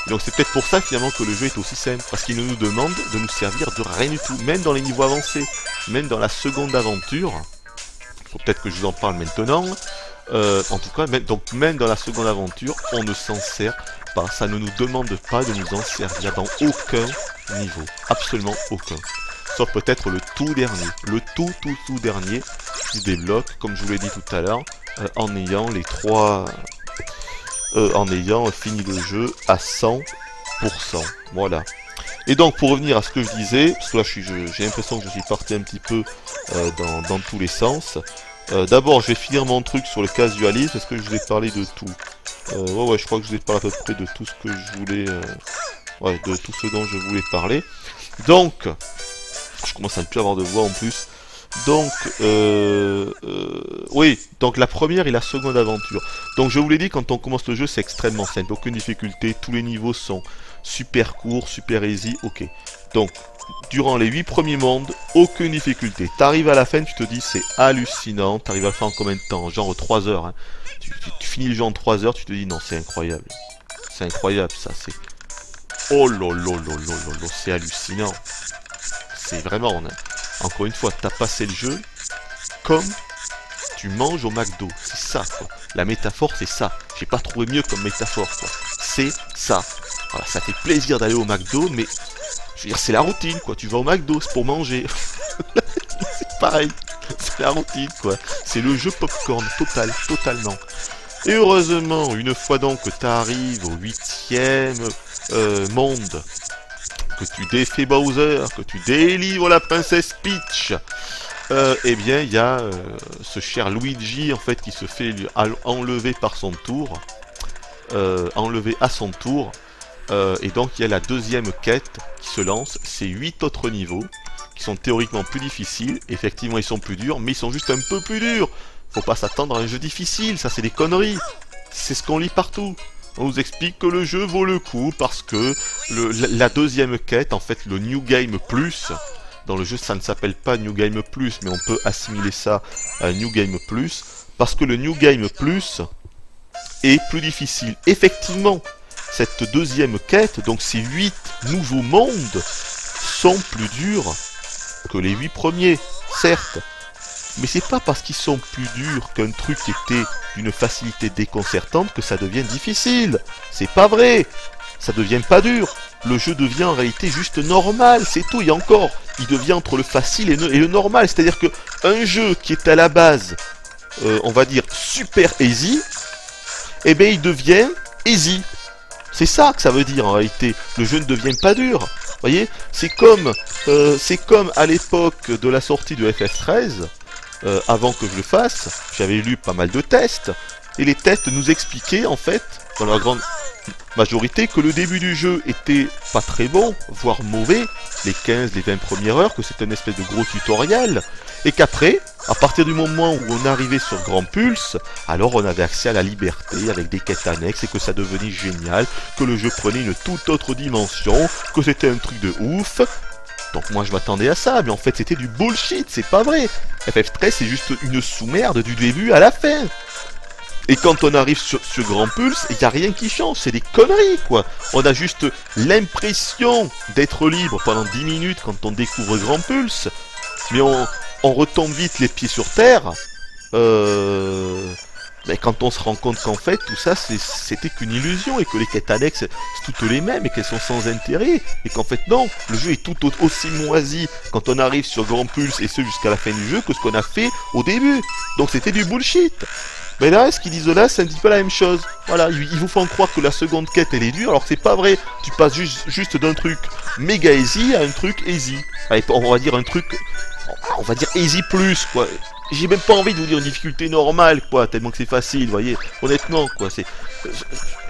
Et donc c'est peut-être pour ça finalement que le jeu est aussi simple, parce qu'il nous demande de nous servir de rien du tout, même dans les niveaux avancés, même dans la seconde aventure. Faut peut-être que je vous en parle maintenant. En tout cas, donc même dans la seconde aventure, on ne s'en sert pas. Ça ne nous demande pas de nous en servir dans aucun niveau. Absolument aucun. Sauf peut-être le tout dernier. Le tout dernier qui se débloque, comme je vous l'ai dit tout à l'heure, en ayant les 3... en ayant fini le jeu à 100%. Voilà. Et donc pour revenir à ce que je disais, parce que là j'ai l'impression que je suis parti un petit peu dans tous les sens. D'abord je vais finir mon truc sur le casualisme, parce que je vous ai parlé de tout. Ouais, je crois que je vous ai parlé à peu près de tout ce que je voulais... ouais, de tout ce dont je voulais parler. Donc, je commence à ne plus avoir de voix en plus. Donc, oui, donc la première et la seconde aventure. Donc je vous l'ai dit, quand on commence le jeu, c'est extrêmement simple, aucune difficulté, tous les niveaux sont super courts, super easy, ok. Donc, durant les 8 premiers mondes, aucune difficulté. T'arrives à la fin, tu te dis, c'est hallucinant, t'arrives à le faire en combien de temps? Genre 3 heures, hein. Tu finis le jeu en 3 heures, tu te dis, non, c'est incroyable. C'est incroyable, ça, c'est... Oh lolo, c'est hallucinant. C'est vraiment... Hein. Encore une fois, t'as passé le jeu comme tu manges au McDo. C'est ça, quoi. La métaphore, c'est ça. J'ai pas trouvé mieux comme métaphore, quoi. C'est ça. Voilà, ça fait plaisir d'aller au McDo, mais... Je veux dire, c'est la routine, quoi. Tu vas au McDo, c'est pour manger. C'est pareil. C'est la routine, quoi. C'est le jeu popcorn, totalement. Et heureusement, une fois donc que t'arrives au 8e monde... que tu défais Bowser, que tu délivres la princesse Peach, eh bien il y a ce cher Luigi en fait qui se fait enlever par son tour, enlever à son tour, et donc il y a la deuxième quête qui se lance, c'est 8 autres niveaux qui sont théoriquement plus difficiles, effectivement ils sont plus durs, mais ils sont juste un peu plus durs, faut pas s'attendre à un jeu difficile, ça c'est des conneries, c'est ce qu'on lit partout. On nous explique que le jeu vaut le coup parce que la deuxième quête, en fait le New Game Plus, dans le jeu ça ne s'appelle pas New Game Plus, mais on peut assimiler ça à New Game Plus, parce que le New Game Plus est plus difficile. Effectivement, cette deuxième quête, donc ces 8 nouveaux mondes, sont plus durs que les 8 premiers, certes. Mais c'est pas parce qu'ils sont plus durs qu'un truc était d'une facilité déconcertante que ça devient difficile. C'est pas vrai. Ça devient pas dur. Le jeu devient en réalité juste normal, c'est tout. Et encore, il devient entre le facile et le normal. C'est-à-dire que un jeu qui est à la base, on va dire super easy, eh bien il devient easy. C'est ça que ça veut dire en réalité. Le jeu ne devient pas dur. Vous voyez, c'est comme à l'époque de la sortie de FF13. Avant que je le fasse, j'avais lu pas mal de tests, et les tests nous expliquaient en fait, dans la grande majorité, que le début du jeu était pas très bon, voire mauvais, les 15, les 20 premières heures, que c'était une espèce de gros tutoriel, et qu'après, à partir du moment où on arrivait sur Grand Pulse, alors on avait accès à la liberté avec des quêtes annexes, et que ça devenait génial, que le jeu prenait une toute autre dimension, que c'était un truc de ouf. Donc moi je m'attendais à ça, mais en fait c'était du bullshit, c'est pas vrai. FF13 c'est juste une sous-merde du début à la fin. Et quand on arrive sur Grand Pulse, il n'y a rien qui change, c'est des conneries quoi. On a juste l'impression d'être libre pendant 10 minutes quand on découvre Grand Pulse, mais on retombe vite les pieds sur terre. Mais quand on se rend compte qu'en fait tout ça c'était qu'une illusion et que les quêtes annexes c'est toutes les mêmes et qu'elles sont sans intérêt et qu'en fait non, le jeu est tout aussi moisi quand on arrive sur Grand Pulse et ce jusqu'à la fin du jeu que ce qu'on a fait au début. Donc c'était du bullshit. Mais là, ce qu'ils disent là, c'est un petit peu la même chose. Voilà, ils vous font croire que la seconde quête elle est dure alors que c'est pas vrai. Tu passes juste d'un truc méga easy à un truc easy. Allez, on va dire un truc, on va dire easy plus quoi. J'ai même pas envie de vous dire une difficulté normale, quoi, tellement que c'est facile, vous voyez. Honnêtement, quoi, c'est...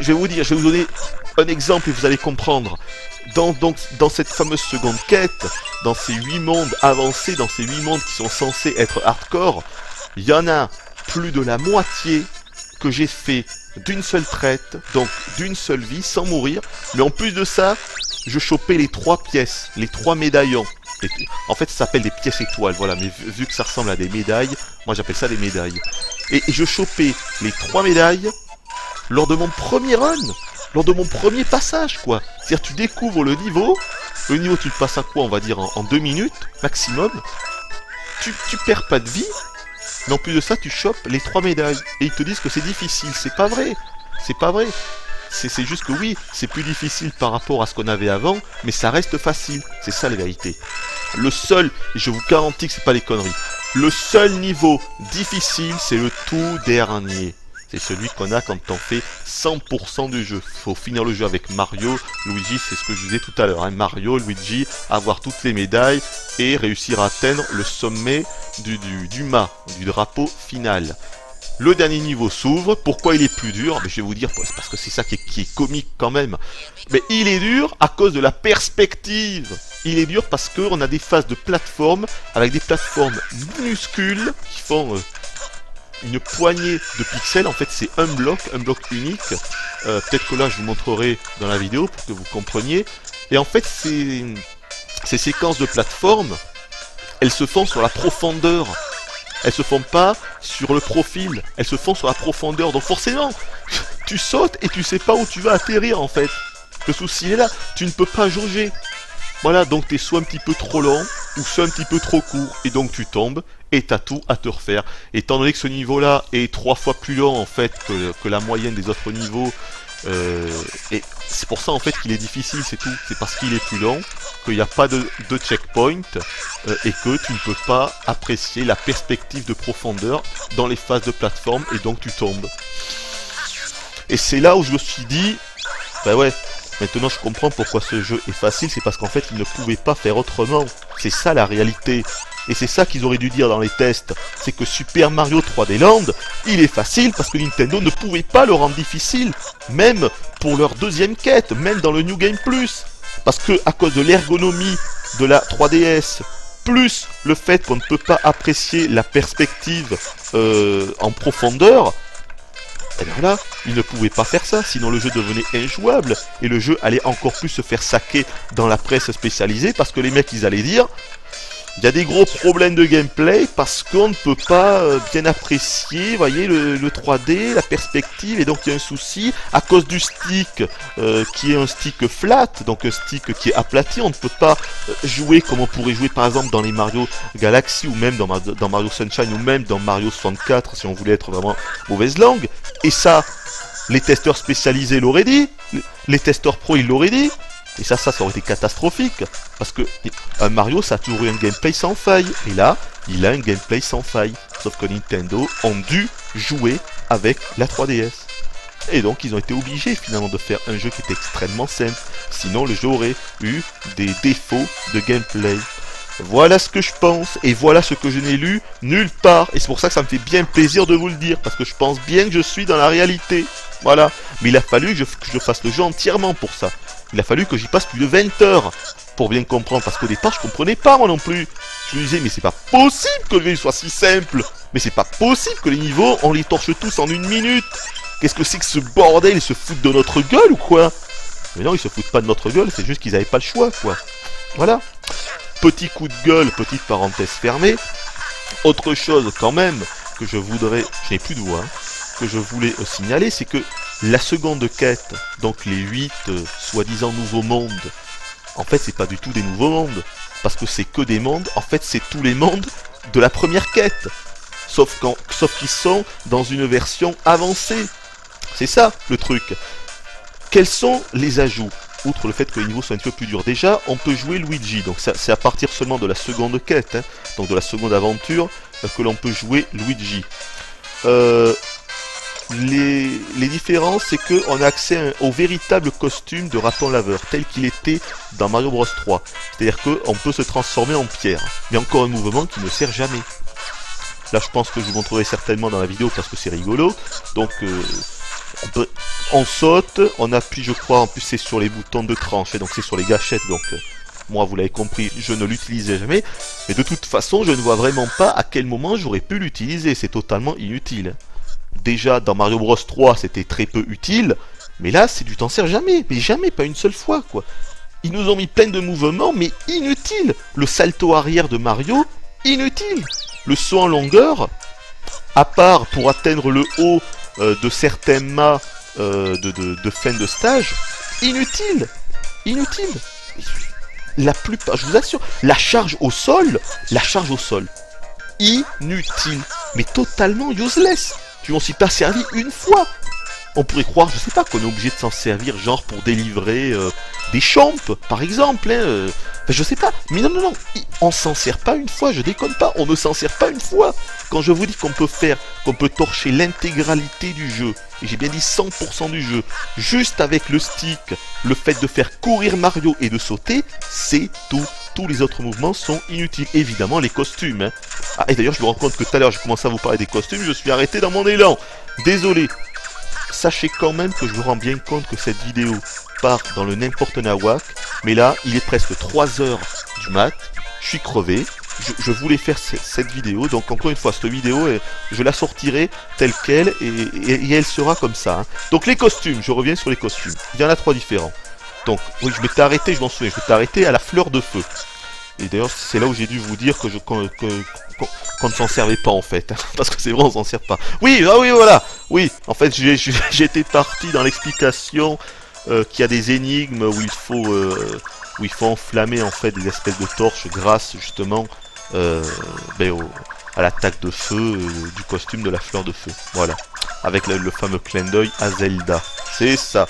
Je vais vous donner un exemple et vous allez comprendre. Dans cette fameuse seconde quête, dans ces 8 mondes avancés, dans ces 8 mondes qui sont censés être hardcore, il y en a plus de la moitié que j'ai fait d'une seule traite, donc d'une seule vie, sans mourir. Mais en plus de ça, je chopais les 3 pièces, les 3 médaillons. En fait, ça s'appelle des pièces étoiles, voilà, mais vu que ça ressemble à des médailles, moi j'appelle ça des médailles. Et je chopais les 3 médailles lors de mon premier run, lors de mon premier passage, quoi. C'est-à-dire, tu découvres le niveau tu le passes à quoi, on va dire, en 2 minutes, maximum. Tu perds pas de vie, mais en plus de ça, tu chopes les 3 médailles. Et ils te disent que c'est difficile, c'est pas vrai, c'est pas vrai. C'est juste que oui, c'est plus difficile par rapport à ce qu'on avait avant, mais ça reste facile. C'est ça la vérité. Le seul, et je vous garantis que c'est pas des conneries, le seul niveau difficile, c'est le tout dernier. C'est celui qu'on a quand on fait 100% du jeu. Faut finir le jeu avec Mario, Luigi, c'est ce que je disais tout à l'heure. Hein. Mario, Luigi, avoir toutes les médailles et réussir à atteindre le sommet du mât, du drapeau final. Le dernier niveau s'ouvre. Pourquoi il est plus dur? Mais je vais vous dire, c'est parce que c'est ça qui est comique quand même. Mais il est dur à cause de la perspective. Il est dur parce qu'on a des phases de plateforme avec des plateformes minuscules qui font une poignée de pixels. En fait, c'est un bloc unique. Peut-être que là, je vous montrerai dans la vidéo pour que vous compreniez. Et en fait, ces séquences de plateforme, elles se font sur la profondeur. Elles se font pas sur le profil, elles se font sur la profondeur. Donc forcément, tu sautes et tu sais pas où tu vas atterrir en fait. Le souci est là, tu ne peux pas jauger. Voilà, donc t'es soit un petit peu trop long, ou soit un petit peu trop court, et donc tu tombes, et t'as tout à te refaire. Étant donné que ce niveau-là est 3 fois plus long en fait que la moyenne des autres niveaux, et c'est pour ça en fait qu'il est difficile, c'est tout. C'est parce qu'il est plus long, qu'il n'y a pas de checkpoint, et que tu ne peux pas apprécier la perspective de profondeur dans les phases de plateforme, et donc tu tombes. Et c'est là où je me suis dit, bah ouais, maintenant je comprends pourquoi ce jeu est facile, c'est parce qu'en fait ils ne pouvaient pas faire autrement. C'est ça la réalité. Et c'est ça qu'ils auraient dû dire dans les tests, c'est que Super Mario 3D Land, il est facile parce que Nintendo ne pouvait pas le rendre difficile, même pour leur deuxième quête, même dans le New Game Plus. Parce que à cause de l'ergonomie de la 3DS, plus le fait qu'on ne peut pas apprécier la perspective en profondeur, et bien là, ils ne pouvaient pas faire ça, sinon le jeu devenait injouable, et le jeu allait encore plus se faire saquer dans la presse spécialisée, parce que les mecs ils allaient dire... Il y a des gros problèmes de gameplay parce qu'on ne peut pas bien apprécier, vous voyez, le 3D, la perspective, et donc il y a un souci à cause du stick qui est un stick flat, donc un stick qui est aplati. On ne peut pas jouer comme on pourrait jouer par exemple dans les Mario Galaxy ou même dans Mario Sunshine ou même dans Mario 64 si on voulait être vraiment mauvaise langue. Et ça, les testeurs spécialisés l'auraient dit, les testeurs pro ils l'auraient dit. Et ça aurait été catastrophique. Parce que un Mario, ça a toujours eu un gameplay sans faille. Et là, il a un gameplay sans faille. Sauf que Nintendo ont dû jouer avec la 3DS. Et donc, ils ont été obligés finalement de faire un jeu qui était extrêmement simple. Sinon, le jeu aurait eu des défauts de gameplay. Voilà ce que je pense. Et voilà ce que je n'ai lu nulle part. Et c'est pour ça que ça me fait bien plaisir de vous le dire. Parce que je pense bien que je suis dans la réalité. Voilà. Mais il a fallu que je fasse le jeu entièrement pour ça. Il a fallu que j'y passe plus de 20 heures pour bien comprendre, parce qu'au départ je comprenais pas moi non plus. Je me disais mais c'est pas possible que le jeu soit si simple, mais c'est pas possible que les niveaux on les torche tous en 1 minute. Qu'est-ce que c'est que ce bordel, ils se foutent de notre gueule ou quoi? Mais non, ils se foutent pas de notre gueule, c'est juste qu'ils avaient pas le choix quoi. Voilà. Petit coup de gueule, petite parenthèse fermée. Autre chose quand même que je voudrais, je n'ai plus de voix, que je voulais signaler, c'est que la seconde quête, donc les 8 soi-disant nouveaux mondes, en fait c'est pas du tout des nouveaux mondes, parce que c'est que des mondes, en fait c'est tous les mondes de la première quête, sauf qu'ils sont dans une version avancée. C'est ça le truc. Quels sont les ajouts? Outre le fait que les niveaux sont un petit peu plus durs, déjà on peut jouer Luigi, donc c'est à partir seulement de la seconde quête, hein, donc de la seconde aventure, que l'on peut jouer Luigi. Les différences, c'est qu'on a accès au véritable costume de raton laveur, tel qu'il était dans Mario Bros 3. C'est-à-dire qu'on peut se transformer en pierre. Mais encore un mouvement qui ne sert jamais. Là, je pense que je vous montrerai certainement dans la vidéo parce que c'est rigolo. Donc, on saute, on appuie, je crois, en plus c'est sur les boutons de tranche, donc c'est sur les gâchettes, donc... moi, vous l'avez compris, je ne l'utilisais jamais. Mais de toute façon, je ne vois vraiment pas à quel moment j'aurais pu l'utiliser. C'est totalement inutile. Déjà, dans Mario Bros 3, c'était très peu utile. Mais là, c'est du t'en sers jamais. Mais jamais, pas une seule fois, quoi. Ils nous ont mis plein de mouvements, mais inutiles. Le salto arrière de Mario, inutile. Le saut en longueur, à part pour atteindre le haut de certains mâts de fin de stage, inutile. Inutile. La plupart, je vous assure, la charge au sol, inutile, mais totalement useless. Tu m'en suis pas servi une fois. On pourrait croire, je sais pas, qu'on est obligé de s'en servir, genre pour délivrer des champs, par exemple. Hein, enfin, je sais pas, mais non, on s'en sert pas une fois, je déconne pas, on ne s'en sert pas une fois. Quand je vous dis qu'on peut torcher l'intégralité du jeu, et j'ai bien dit 100% du jeu, juste avec le stick, le fait de faire courir Mario et de sauter, c'est tout. Tous les autres mouvements sont inutiles. Évidemment, les costumes. Hein. Ah, et d'ailleurs, je me rends compte que tout à l'heure, j'ai commencé à vous parler des costumes, je suis arrêté dans mon élan. Désolé. Sachez quand même que je vous rends bien compte que cette vidéo part dans le n'importe nawak, mais là, il est presque 3 heures du mat, je suis crevé, je voulais faire cette vidéo, donc encore une fois, cette vidéo, je la sortirai telle qu'elle, et elle sera comme ça. Hein. Donc les costumes, je reviens sur les costumes, il y en a 3 différents. Donc, oui, je m'étais arrêté, je m'en souviens, je m'étais arrêté à la fleur de feu. Et d'ailleurs, c'est là où j'ai dû vous dire qu'on ne s'en servait pas en fait, parce que c'est vrai, on s'en sert pas. Oui, ah oui, voilà. Oui, en fait, j'étais parti dans l'explication qu'il y a des énigmes où il faut enflammer en fait des espèces de torches grâce justement à l'attaque de feu du costume de la fleur de feu. Voilà, avec le fameux clin d'œil à Zelda. C'est ça.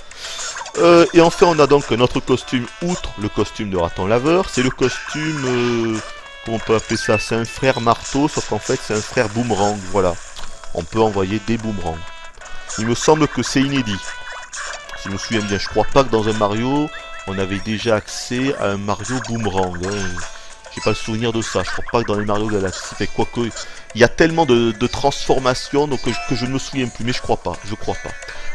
Et enfin, on a donc notre costume, outre le costume de raton laveur, c'est le costume, comment on peut appeler ça, c'est un frère marteau, sauf qu'en fait c'est un frère boomerang, voilà. On peut envoyer des boomerangs. Il me semble que c'est inédit. Si je me souviens bien, je crois pas que dans un Mario, on avait déjà accès à un Mario boomerang. Hein. J'ai pas le souvenir de ça, je crois pas que dans les Mario Galaxy, fait quoique, il y a tellement de transformations donc, que je ne me souviens plus, mais je crois pas.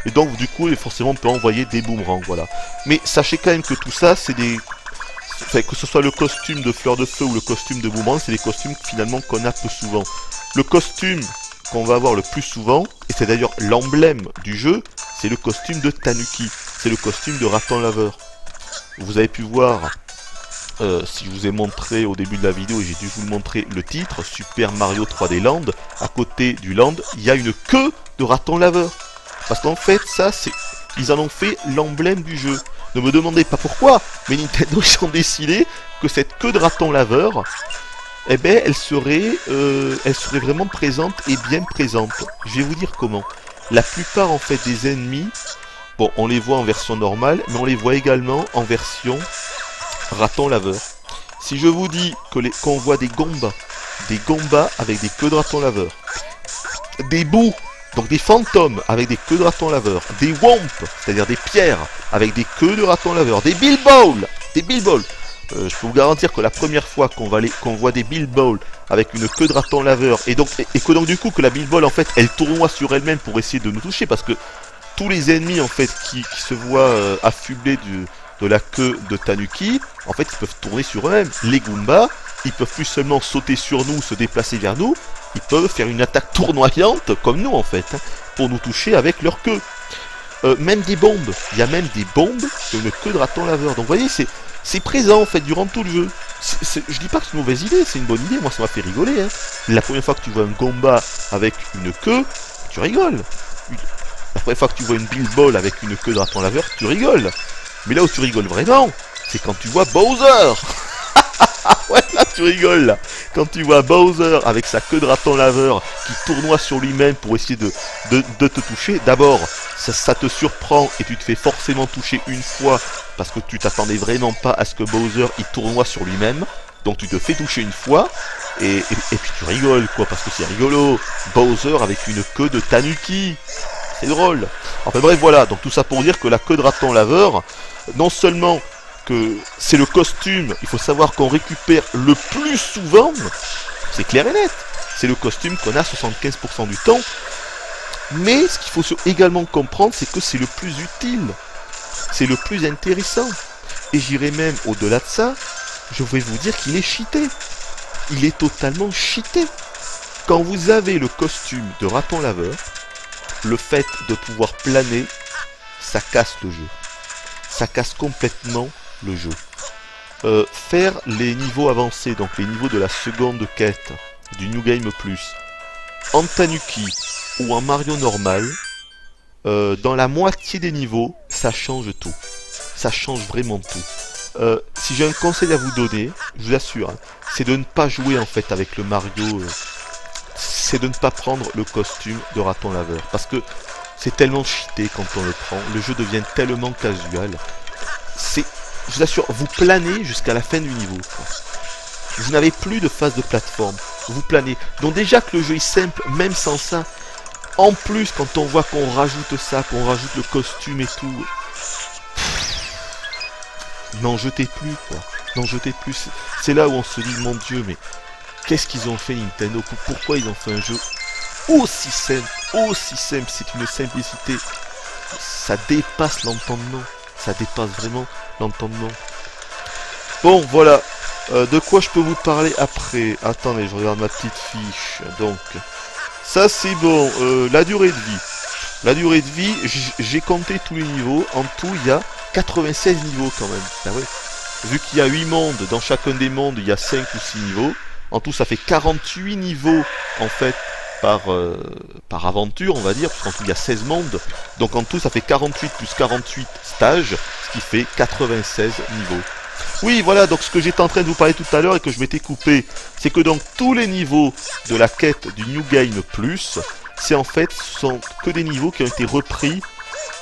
Et donc du coup, forcément, on peut envoyer des boomerangs, voilà. Mais sachez quand même que tout ça, c'est des... Enfin, que ce soit le costume de fleur de feu ou le costume de boomerang, c'est des costumes finalement qu'on a peu souvent. Le costume qu'on va avoir le plus souvent, et c'est d'ailleurs l'emblème du jeu, c'est le costume de Tanuki. C'est le costume de raton laveur. Vous avez pu voir si je vous ai montré au début de la vidéo, et j'ai dû vous le montrer, le titre, Super Mario 3D Land, à côté du land, il y a une queue de raton laveur. Parce qu'en fait, ça, c'est... Ils en ont fait l'emblème du jeu. Ne me demandez pas pourquoi, mais Nintendo, ils ont décidé que cette queue de raton laveur, eh ben, elle serait vraiment présente et bien présente. Je vais vous dire comment. La plupart, en fait, des ennemis, bon, on les voit en version normale, mais on les voit également en version raton laveur. Si je vous dis qu'on voit des Gombas avec des queues de raton laveur, des bouts, donc des fantômes avec des queues de raton laveur, des womps, c'est-à-dire des pierres avec des queues de raton laveur, des bilbols, je peux vous garantir que la première fois qu'on voit des bilbols avec une queue de raton laveur, et que donc du coup que la bilbol en fait elle tournoie sur elle-même pour essayer de nous toucher, parce que tous les ennemis en fait qui se voient affublés de la queue de Tanuki, en fait ils peuvent tourner sur eux-mêmes. Les Goombas, ils peuvent plus seulement sauter sur nous, se déplacer vers nous, ils peuvent faire une attaque tournoyante comme nous en fait, hein, pour nous toucher avec leur queue. Même des bombes, il y a même des bombes qui ont une queue de raton laveur. Donc vous voyez, c'est présent en fait durant tout le jeu. Je dis pas que c'est une mauvaise idée, c'est une bonne idée, moi ça m'a fait rigoler. Hein. La première fois que tu vois un Gomba avec une queue, tu rigoles. La première fois que tu vois une Bilbol avec une queue de raton laveur, tu rigoles. Mais là où tu rigoles vraiment, c'est quand tu vois Bowser. Ouais, là tu rigoles là. Quand tu vois Bowser avec sa queue de raton laveur qui tournoie sur lui-même pour essayer de te toucher, d'abord ça te surprend et tu te fais forcément toucher une fois parce que tu t'attendais vraiment pas à ce que Bowser il tournoie sur lui-même. Donc tu te fais toucher une fois et puis tu rigoles quoi, parce que c'est rigolo. Bowser avec une queue de Tanuki. C'est drôle. Enfin bref voilà, donc tout ça pour dire que la queue de raton laveur, non seulement que c'est le costume, il faut savoir qu'on récupère le plus souvent, c'est clair et net, c'est le costume qu'on a 75% du temps, mais ce qu'il faut également comprendre, c'est que c'est le plus utile, c'est le plus intéressant, et j'irai même au-delà de ça, je vais vous dire qu'il est cheaté, il est totalement cheaté. Quand vous avez le costume de raton laveur, le fait de pouvoir planer, ça casse le jeu, ça casse complètement le jeu. Faire les niveaux avancés, donc les niveaux de la seconde quête du New Game Plus, en Tanuki ou en Mario normal, dans la moitié des niveaux, ça change tout. Ça change vraiment tout. Si j'ai un conseil à vous donner, je vous assure, hein, c'est de ne pas jouer en fait avec le Mario, c'est de ne pas prendre le costume de raton laveur, parce que c'est tellement cheaté quand on le prend, le jeu devient tellement casual. Je vous assure, vous planez jusqu'à la fin du niveau. Vous n'avez plus de phase de plateforme. Vous planez. Donc déjà que le jeu est simple, même sans ça. En plus, quand on voit qu'on rajoute ça, qu'on rajoute le costume et tout. N'en jetez plus, quoi. N'en jetez plus. C'est là où on se dit, mon Dieu, mais qu'est-ce qu'ils ont fait Nintendo? Pourquoi ils ont fait un jeu aussi simple? Aussi simple, c'est une simplicité. Ça dépasse l'entendement. Ça dépasse vraiment l'entendement. Bon, voilà. De quoi je peux vous parler après? Attendez, je regarde ma petite fiche. Donc, ça c'est bon. La durée de vie. La durée de vie, j'ai compté tous les niveaux. En tout, il y a 96 niveaux quand même. Ah ouais. Vu qu'il y a 8 mondes, dans chacun des mondes, il y a 5 ou 6 niveaux. En tout, ça fait 48 niveaux, en fait, par aventure, on va dire, parce qu'en tout il y a 16 mondes, donc en tout ça fait 48 plus 48 stages, ce qui fait 96 niveaux. Oui, voilà, donc ce que j'étais en train de vous parler tout à l'heure et que je m'étais coupé, c'est que donc tous les niveaux de la quête du New Game Plus, c'est en fait, ce sont que des niveaux qui ont été repris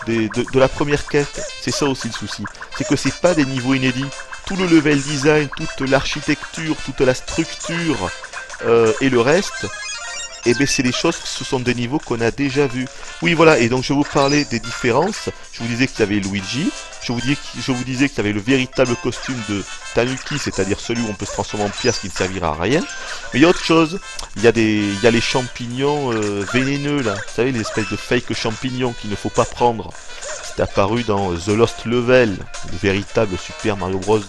de la première quête. C'est ça aussi le souci, c'est que c'est pas des niveaux inédits. Tout le level design, toute l'architecture, toute la structure et le reste, et bien c'est des choses, ce sont des niveaux qu'on a déjà vus. Oui voilà, et donc je vous parlais des différences. Je vous disais qu'il y avait Luigi, je vous disais qu'il y avait le véritable costume de Tanuki, c'est-à-dire celui où on peut se transformer en pièce qui ne servira à rien. Mais il y a autre chose, il y a les champignons vénéneux là, vous savez, les espèces de fake champignons qu'il ne faut pas prendre. C'est apparu dans The Lost Level, le véritable Super Mario Bros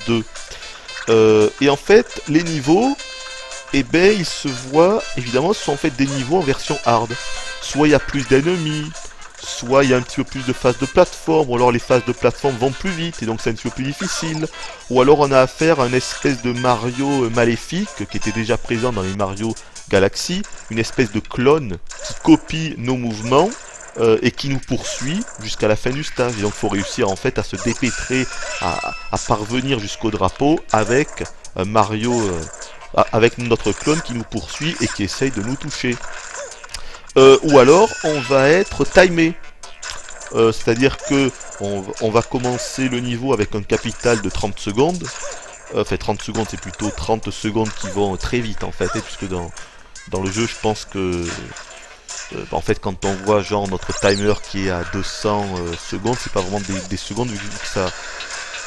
2. Et en fait, les niveaux, eh ben, ils se voient, évidemment, ce sont en fait des niveaux en version hard. Soit il y a plus d'ennemis, soit il y a un petit peu plus de phases de plateforme, ou alors les phases de plateforme vont plus vite, et donc c'est un petit peu plus difficile. Ou alors on a affaire à une espèce de Mario maléfique, qui était déjà présent dans les Mario Galaxy, une espèce de clone qui copie nos mouvements, et qui nous poursuit jusqu'à la fin du stage. Et donc il faut réussir en fait à se dépêtrer, à parvenir jusqu'au drapeau avec Mario, avec notre clone qui nous poursuit et qui essaye de nous toucher. Ou alors on va être timé. C'est-à-dire que on va commencer le niveau avec un capital de 30 secondes. Enfin 30 secondes, c'est plutôt 30 secondes qui vont très vite en fait, puisque dans le jeu je pense que en fait quand on voit genre notre timer qui est à 200 secondes, c'est pas vraiment des secondes vu que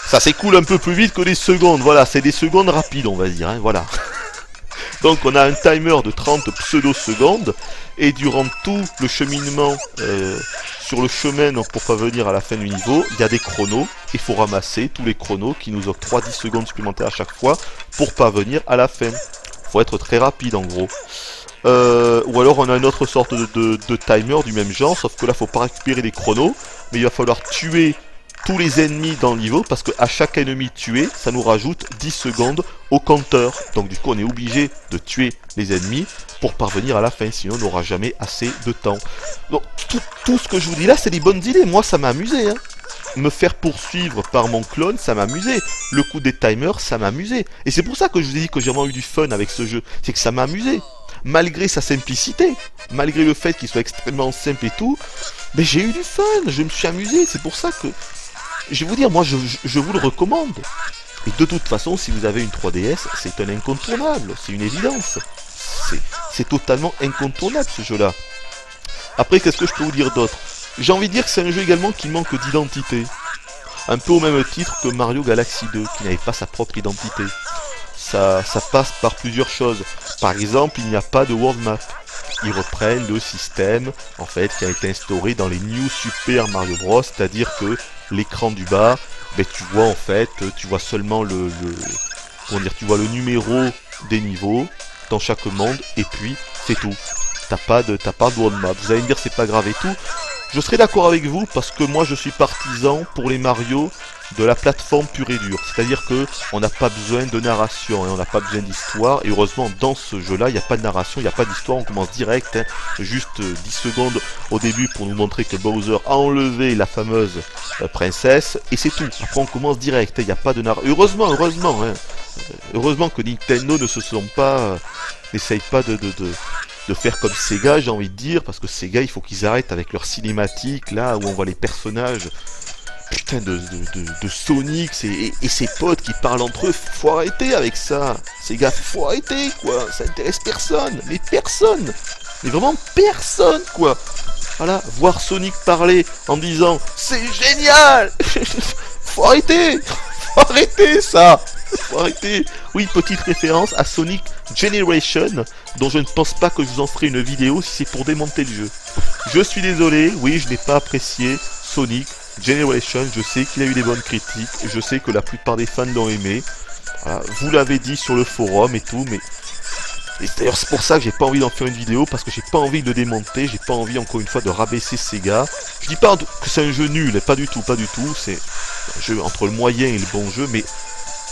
ça s'écoule un peu plus vite que des secondes. Voilà, c'est des secondes rapides on va dire, hein, voilà. Donc on a un timer de 30 pseudo-secondes, et durant tout le cheminement sur le chemin pour parvenir à la fin du niveau, il y a des chronos, il faut ramasser tous les chronos qui nous octroient 10 secondes supplémentaires à chaque fois pour parvenir à la fin. Faut être très rapide en gros. Ou alors on a une autre sorte de timer du même genre, sauf que là faut pas récupérer des chronos, mais il va falloir tuer tous les ennemis dans le niveau, parce qu'à chaque ennemi tué, ça nous rajoute 10 secondes au compteur. Donc du coup on est obligé de tuer les ennemis pour parvenir à la fin, sinon on n'aura jamais assez de temps. Donc tout ce que je vous dis là, c'est des bonnes idées. Moi ça m'a amusé, hein. Me faire poursuivre par mon clone, ça m'amusait. Le coup des timers, ça m'amusait. Et c'est pour ça que je vous ai dit que j'ai vraiment eu du fun avec ce jeu. C'est que ça m'amusait. Malgré sa simplicité, malgré le fait qu'il soit extrêmement simple et tout, mais j'ai eu du fun, je me suis amusé. C'est pour ça que, je vais vous dire, moi je vous le recommande. Et de toute façon, si vous avez une 3DS, c'est un incontournable, c'est une évidence. C'est totalement incontournable ce jeu-là. Après, qu'est-ce que je peux vous dire d'autre? J'ai envie de dire que c'est un jeu également qui manque d'identité. Un peu au même titre que Mario Galaxy 2, qui n'avait pas sa propre identité. Ça passe par plusieurs choses. Par exemple, il n'y a pas de world map. Ils reprennent le système, en fait, qui a été instauré dans les New Super Mario Bros. C'est-à-dire que l'écran du bas, ben, tu vois en fait, tu vois seulement comment dire, tu vois le numéro des niveaux dans chaque monde, et puis c'est tout. T'as pas de world map. Vous allez me dire c'est pas grave et tout. Je serai d'accord avec vous parce que moi je suis partisan pour les Mario de la plateforme pure et dure. C'est-à-dire que on n'a pas besoin de narration et on n'a pas besoin d'histoire. Et heureusement dans ce jeu-là, il n'y a pas de narration, il n'y a pas d'histoire, on commence direct, hein, juste 10 secondes au début pour nous montrer que Bowser a enlevé la fameuse princesse, et c'est tout. Après on commence direct, il n'y a pas de narration. Heureusement, hein. Heureusement que Nintendo ne se sont pas, n'essaye pas de faire comme Sega, j'ai envie de dire, parce que Sega, il faut qu'ils arrêtent avec leurs cinématiques, là, où on voit les personnages, putain, de Sonic et ses potes qui parlent entre eux. Faut arrêter avec ça. Sega, faut arrêter, quoi. Ça intéresse personne. Mais personne. Mais vraiment personne, quoi. Voilà, voir Sonic parler en disant « C'est génial !» Faut arrêter. Faut arrêter, ça. Faut arrêter. Oui, petite référence à Sonic Generation, dont je ne pense pas que je vous en ferai une vidéo si c'est pour démonter le jeu. Je suis désolé, oui, je n'ai pas apprécié Sonic Generation, je sais qu'il a eu des bonnes critiques, je sais que la plupart des fans l'ont aimé. Voilà, vous l'avez dit sur le forum et tout, mais... Et d'ailleurs c'est pour ça que j'ai pas envie d'en faire une vidéo, parce que j'ai pas envie de le démonter, j'ai pas envie encore une fois de rabaisser Sega. Je dis pas que c'est un jeu nul, pas du tout, c'est un jeu entre le moyen et le bon jeu, mais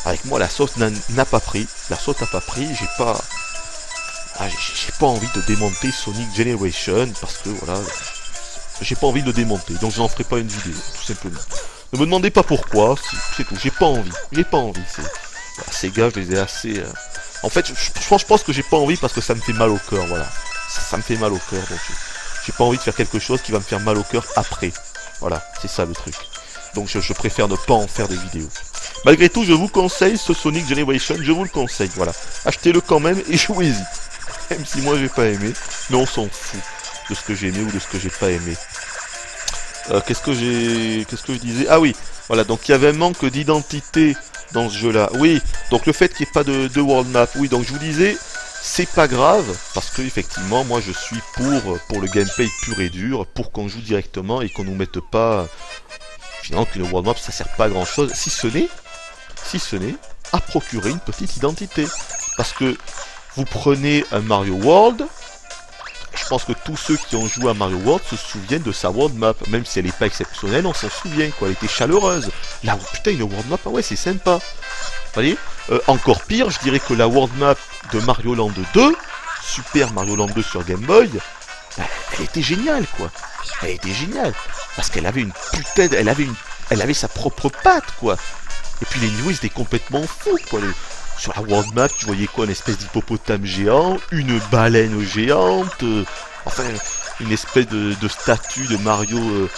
avec moi la sauce n'a pas pris, j'ai pas envie de démonter Sonic Generation, parce que voilà, j'ai pas envie de le démonter, donc je n'en ferai pas une vidéo, tout simplement. Ne me demandez pas pourquoi, c'est tout, j'ai pas envie, voilà, Sega, je les ai assez... En fait, je pense que j'ai pas envie parce que ça me fait mal au cœur, voilà. Ça me fait mal au cœur, donc j'ai pas envie de faire quelque chose qui va me faire mal au cœur après. Voilà, c'est ça le truc. Donc je préfère ne pas en faire des vidéos. Malgré tout, je vous conseille ce Sonic Generation, je vous le conseille, voilà. Achetez-le quand même et jouez-y. Même si moi j'ai pas aimé, mais on s'en fout de ce que j'ai aimé ou de ce que j'ai pas aimé. Qu'est-ce que je disais? Ah oui, voilà, donc il y avait un manque d'identité dans ce jeu-là. Oui, donc le fait qu'il n'y ait pas de world map, oui, donc je vous disais, c'est pas grave, parce que effectivement, moi je suis pour le gameplay pur et dur, pour qu'on joue directement et qu'on nous mette pas, finalement que le world map ça sert pas à grand chose, si ce n'est à procurer une petite identité. Parce que vous prenez un Mario World, je pense que tous ceux qui ont joué à Mario World se souviennent de sa world map, même si elle n'est pas exceptionnelle, on s'en souvient, quoi, elle était chaleureuse. Là, putain, une world map, ah ouais, c'est sympa. Vous voyez, encore pire, je dirais que la world map de Mario Land 2, Super Mario Land 2 sur Game Boy, elle était géniale, quoi. Elle était géniale, parce qu'elle avait une putain, elle avait sa propre patte, quoi. Et puis les niveaux, ils étaient complètement fous, quoi. Sur la world map, tu voyais quoi, une espèce d'hippopotame géant, une baleine géante, enfin, une espèce de statue de Mario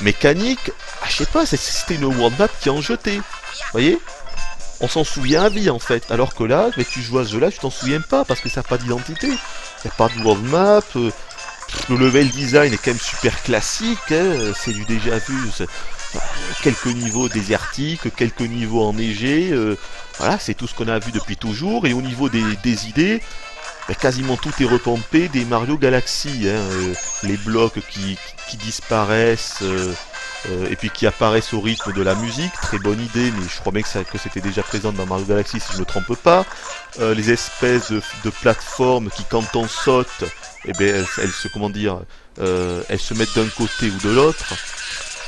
mécanique. Ah, je sais pas, c'était une world map qui en jetait. Vous voyez? On s'en souvient à vie, en fait. Alors que là, mais tu joues à ce jeu-là, tu t'en souviens pas, parce que ça n'a pas d'identité. Il n'y a pas de world map, le level design est quand même super classique, hein, c'est du déjà vu. Quelques niveaux désertiques, quelques niveaux enneigés, voilà, c'est tout ce qu'on a vu depuis toujours. Et au niveau des idées, quasiment tout est repompé des Mario Galaxy, hein, les blocs qui disparaissent et puis qui apparaissent au rythme de la musique, très bonne idée, mais je crois bien que c'était déjà présent dans Mario Galaxy si je ne me trompe pas. Les espèces de plateformes qui, quand on saute, eh bien, elles se mettent d'un côté ou de l'autre.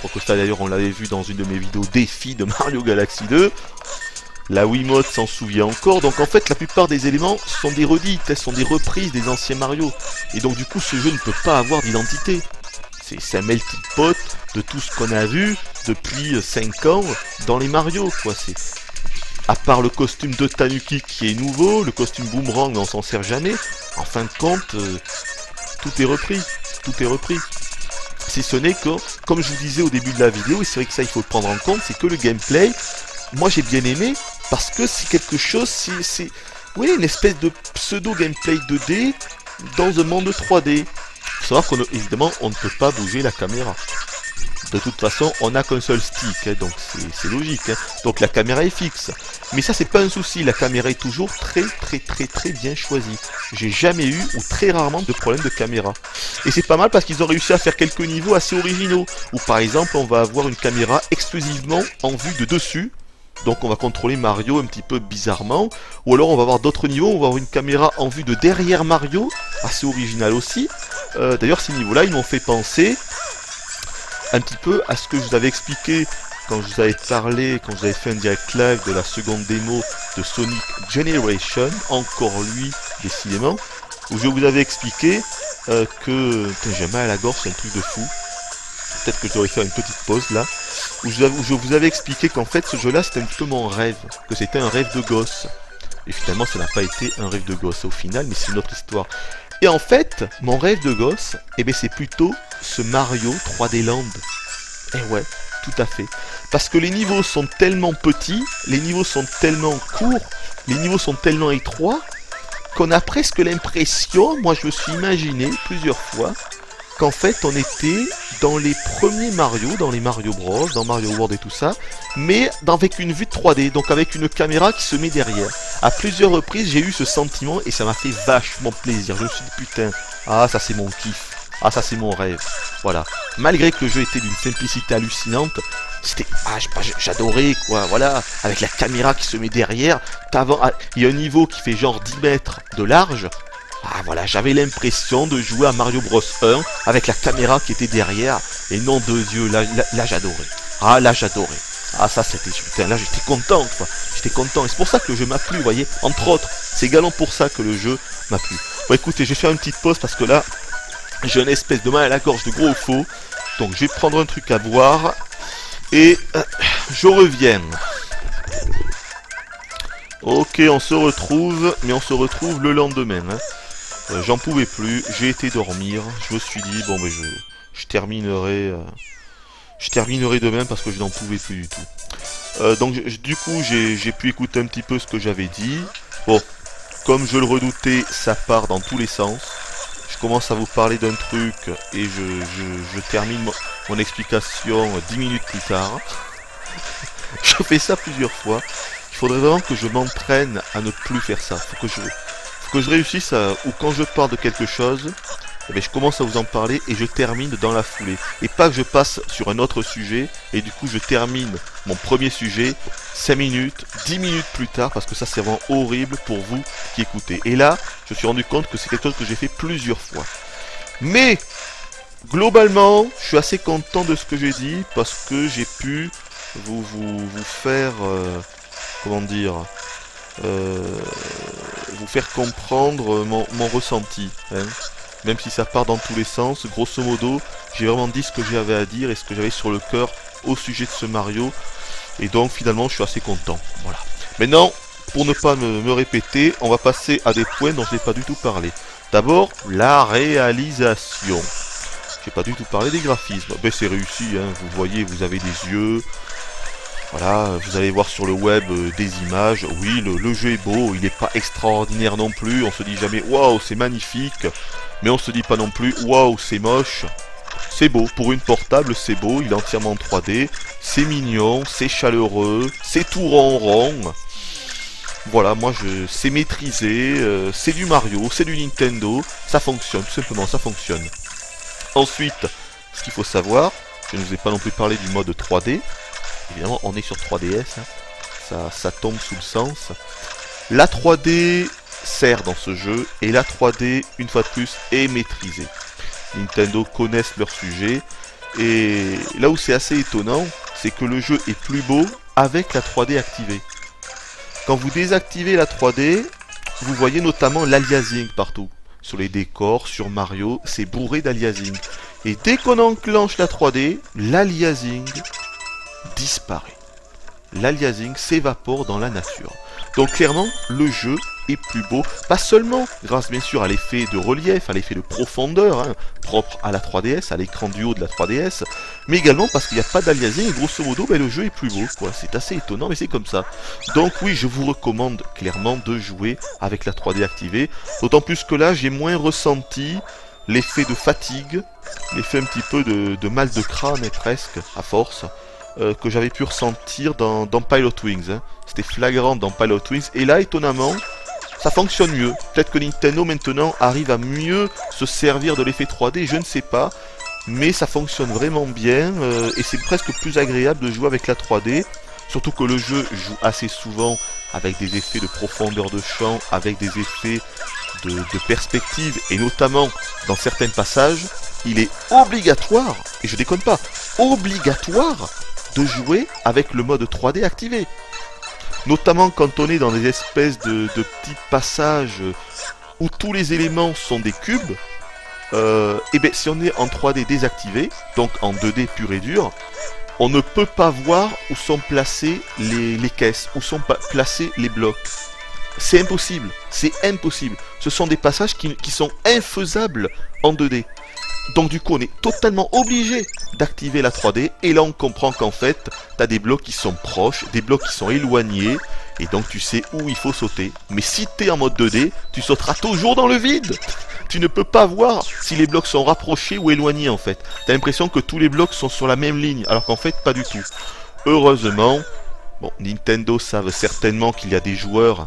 Je crois que ça d'ailleurs on l'avait vu dans une de mes vidéos défis de Mario Galaxy 2. La Wiimote s'en souvient encore, donc en fait la plupart des éléments sont des redites, sont des reprises des anciens Mario. Et donc du coup ce jeu ne peut pas avoir d'identité. C'est un melting pot de tout ce qu'on a vu depuis 5 ans dans les Mario, quoi. À part le costume de Tanuki qui est nouveau, le costume Boomerang on s'en sert jamais, en fin de compte, tout est repris. Tout est repris. Si ce n'est que, comme je vous disais au début de la vidéo, et c'est vrai que ça il faut le prendre en compte, c'est que le gameplay, moi j'ai bien aimé, parce que c'est quelque chose, c'est oui, une espèce de pseudo-gameplay 2D dans un monde 3D. Il faut savoir qu'évidemment, on ne peut pas bouger la caméra. De toute façon, on n'a qu'un seul stick, hein, donc c'est logique. Hein. Donc la caméra est fixe. Mais ça, c'est pas un souci, la caméra est toujours très bien choisie. J'ai jamais eu, ou très rarement, de problème de caméra. Et c'est pas mal parce qu'ils ont réussi à faire quelques niveaux assez originaux. Où par exemple, on va avoir une caméra exclusivement en vue de dessus. Donc on va contrôler Mario un petit peu bizarrement. Ou alors on va avoir d'autres niveaux, on va avoir une caméra en vue de derrière Mario, assez original aussi. D'ailleurs ces niveaux-là, ils m'ont fait penser un petit peu à ce que je vous avais expliqué quand je vous avais parlé, quand je vous avais fait un direct live de la seconde démo de Sonic Generation, encore lui, décidément, où je vous avais expliqué que... Putain, j'ai mal à la gorge, c'est un truc de fou. Peut-être que je devrais faire une petite pause là. Où je vous avais expliqué qu'en fait ce jeu-là c'était un petit peu mon rêve, que c'était un rêve de gosse. Et finalement ça n'a pas été un rêve de gosse au final, mais c'est une autre histoire. Et en fait, mon rêve de gosse, eh ben, c'est plutôt ce Mario 3D Land. Eh ouais, tout à fait. Parce que les niveaux sont tellement petits, les niveaux sont tellement courts, les niveaux sont tellement étroits, qu'on a presque l'impression, moi je me suis imaginé plusieurs fois, qu'en fait on était dans les premiers Mario, dans les Mario Bros, dans Mario World et tout ça, mais avec une vue de 3D, donc avec une caméra qui se met derrière. À plusieurs reprises j'ai eu ce sentiment et ça m'a fait vachement plaisir. Je me suis dit putain, ah ça c'est mon kiff, ah ça c'est mon rêve. Voilà. Malgré que le jeu était d'une simplicité hallucinante, c'était, j'adorais quoi, voilà, avec la caméra qui se met derrière, il y a un niveau qui fait genre 10 mètres de large. Ah voilà, j'avais l'impression de jouer à Mario Bros 1 avec la caméra qui était derrière et non de yeux. Là j'adorais. Ah là j'adorais. Ah ça c'était, putain, là j'étais content quoi. J'étais content et c'est pour ça que le jeu m'a plu, vous voyez. Entre autres, c'est également pour ça que le jeu m'a plu. Bon écoutez, je vais faire une petite pause parce que là j'ai une espèce de mal à la gorge de gros faux. Donc je vais prendre un truc à boire et je reviens. Ok, on se retrouve, mais on se retrouve le lendemain. Hein. J'en pouvais plus, j'ai été dormir, je me suis dit, bon ben je terminerai demain parce que je n'en pouvais plus du tout. Donc du coup j'ai pu écouter un petit peu ce que j'avais dit. Bon, comme je le redoutais, ça part dans tous les sens. Je commence à vous parler d'un truc et je termine mon explication 10 minutes plus tard. Je fais ça plusieurs fois. Il faudrait vraiment que je m'entraîne à ne plus faire ça. Faut que je réussisse à... Ou quand je parle de quelque chose, eh bien, je commence à vous en parler et je termine dans la foulée. Et pas que je passe sur un autre sujet et du coup je termine mon premier sujet 5 minutes, 10 minutes plus tard parce que ça c'est vraiment horrible pour vous qui écoutez. Et là, je me suis rendu compte que c'est quelque chose que j'ai fait plusieurs fois. Mais globalement, je suis assez content de ce que j'ai dit parce que j'ai pu vous faire, comment dire, vous faire comprendre mon ressenti. Hein. Même si ça part dans tous les sens, grosso modo, j'ai vraiment dit ce que j'avais à dire et ce que j'avais sur le cœur au sujet de ce Mario. Et donc finalement, je suis assez content. Voilà. Maintenant, pour ne pas me répéter, on va passer à des points dont je n'ai pas du tout parlé. D'abord, la réalisation. J'ai pas du tout parlé des graphismes. Ben c'est réussi, hein. Vous voyez, vous avez des yeux. Voilà, vous allez voir sur le web des images. Oui, le jeu est beau, il n'est pas extraordinaire non plus. On se dit jamais waouh, c'est magnifique. Mais on se dit pas non plus waouh, c'est moche. C'est beau, pour une portable, c'est beau, il est entièrement en 3D. C'est mignon, c'est chaleureux, c'est tout rond. Voilà, moi c'est maîtrisé, c'est du Mario, c'est du Nintendo, ça fonctionne, tout simplement, ça fonctionne. Ensuite, ce qu'il faut savoir, je ne vous ai pas non plus parlé du mode 3D. Évidemment, on est sur 3DS, hein. Ça tombe sous le sens. La 3D sert dans ce jeu, et la 3D, une fois de plus, est maîtrisée. Nintendo connaissent leur sujet, et là où c'est assez étonnant, c'est que le jeu est plus beau avec la 3D activée. Quand vous désactivez la 3D, vous voyez notamment l'aliasing partout. Sur les décors, sur Mario, c'est bourré d'aliasing. Et dès qu'on enclenche la 3D, l'aliasing disparaît. L'aliasing s'évapore dans la nature. Donc clairement, le jeu est plus beau, pas seulement grâce bien sûr à l'effet de relief, à l'effet de profondeur, hein, propre à la 3DS, à l'écran du haut de la 3DS, mais également parce qu'il n'y a pas d'aliasing et grosso modo, ben, le jeu est plus beau. Voilà, c'est assez étonnant, mais c'est comme ça. Donc oui, je vous recommande clairement de jouer avec la 3D activée, d'autant plus que là, j'ai moins ressenti l'effet de fatigue, l'effet un petit peu de mal de crâne, presque, à force. Que j'avais pu ressentir dans Pilot Wings. Hein. C'était flagrant dans Pilot Wings. Et là, étonnamment, ça fonctionne mieux. Peut-être que Nintendo maintenant arrive à mieux se servir de l'effet 3D, je ne sais pas. Mais ça fonctionne vraiment bien. Et c'est presque plus agréable de jouer avec la 3D. Surtout que le jeu joue assez souvent avec des effets de profondeur de champ, avec des effets de perspective. Et notamment, dans certains passages, il est obligatoire, et je déconne pas, obligatoire de jouer avec le mode 3D activé. Notamment quand on est dans des espèces de petits passages où tous les éléments sont des cubes, et bien si on est en 3D désactivé, donc en 2D pur et dur, on ne peut pas voir où sont placées les caisses, où sont placés les blocs. C'est impossible, c'est impossible. Ce sont des passages qui sont infaisables en 2D. Donc du coup on est totalement obligé d'activer la 3D et là on comprend qu'en fait t'as des blocs qui sont proches, des blocs qui sont éloignés et donc tu sais où il faut sauter. Mais si t'es en mode 2D, tu sauteras toujours dans le vide. Tu ne peux pas voir si les blocs sont rapprochés ou éloignés en fait. T'as l'impression que tous les blocs sont sur la même ligne alors qu'en fait pas du tout. Heureusement, bon, Nintendo savent certainement qu'il y a des joueurs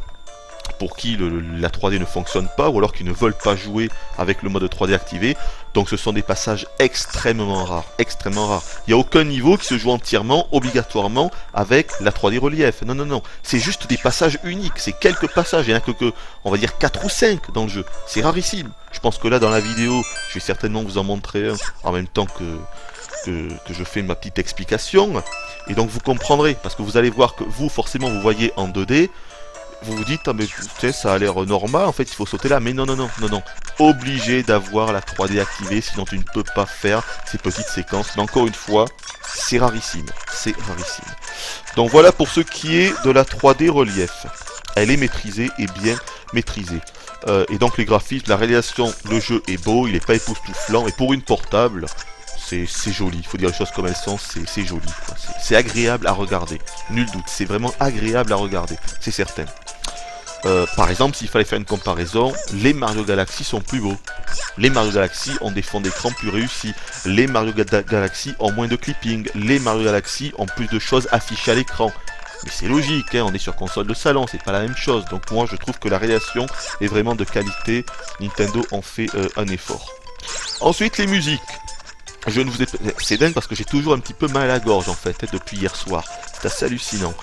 pour qui la 3D ne fonctionne pas ou alors qui ne veulent pas jouer avec le mode 3D activé. Donc ce sont des passages extrêmement rares, extrêmement rares. Il n'y a aucun niveau qui se joue entièrement, obligatoirement, avec la 3D relief. Non, non, non. C'est juste des passages uniques. C'est quelques passages. Il n'y en a que, on va dire, 4 ou 5 dans le jeu. C'est rarissime. Je pense que là, dans la vidéo, je vais certainement vous en montrer un en même temps que je fais ma petite explication. Et donc vous comprendrez, parce que vous allez voir que vous, forcément, vous voyez en 2D, vous vous dites, ah mais ça a l'air normal, en fait il faut sauter là, mais non, non, non, non, non. Obligé d'avoir la 3D activée, sinon tu ne peux pas faire ces petites séquences. Mais encore une fois, c'est rarissime, c'est rarissime. Donc voilà pour ce qui est de la 3D relief. Elle est maîtrisée et bien maîtrisée. Et donc les graphismes, la réalisation, le jeu est beau, il n'est pas époustouflant, et pour une portable, c'est joli, il faut dire les choses comme elles sont, c'est joli. C'est agréable à regarder, nul doute, c'est vraiment agréable à regarder, c'est certain. Par exemple, s'il fallait faire une comparaison, les Mario Galaxy sont plus beaux. Les Mario Galaxy ont des fonds d'écran plus réussis. Les Mario Galaxy ont moins de clipping. Les Mario Galaxy ont plus de choses affichées à l'écran. Mais c'est logique, hein, on est sur console de salon, c'est pas la même chose. Donc moi je trouve que la réalisation est vraiment de qualité. Nintendo en fait un effort. Ensuite, les musiques. Je ne vous ai... C'est dingue parce que j'ai toujours un petit peu mal à la gorge en fait, depuis hier soir. C'est assez hallucinant.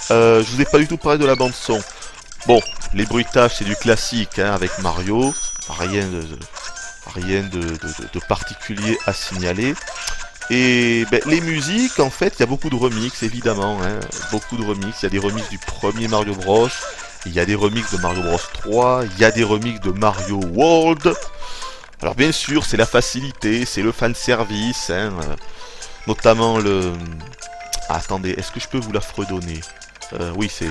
Je vous ai pas du tout parlé de la bande son. Bon, les bruitages c'est du classique hein, avec Mario. Rien de particulier à signaler. Et ben, les musiques, en fait, il y a beaucoup de remixes, évidemment. Hein, beaucoup de remixes. Il y a des remixes du premier Mario Bros. Il y a des remixes de Mario Bros 3. Il y a des remixes de Mario World. Alors bien sûr, c'est la facilité, c'est le fanservice. Hein, notamment le... Ah, attendez, est-ce que je peux vous la fredonner? Oui, c'est...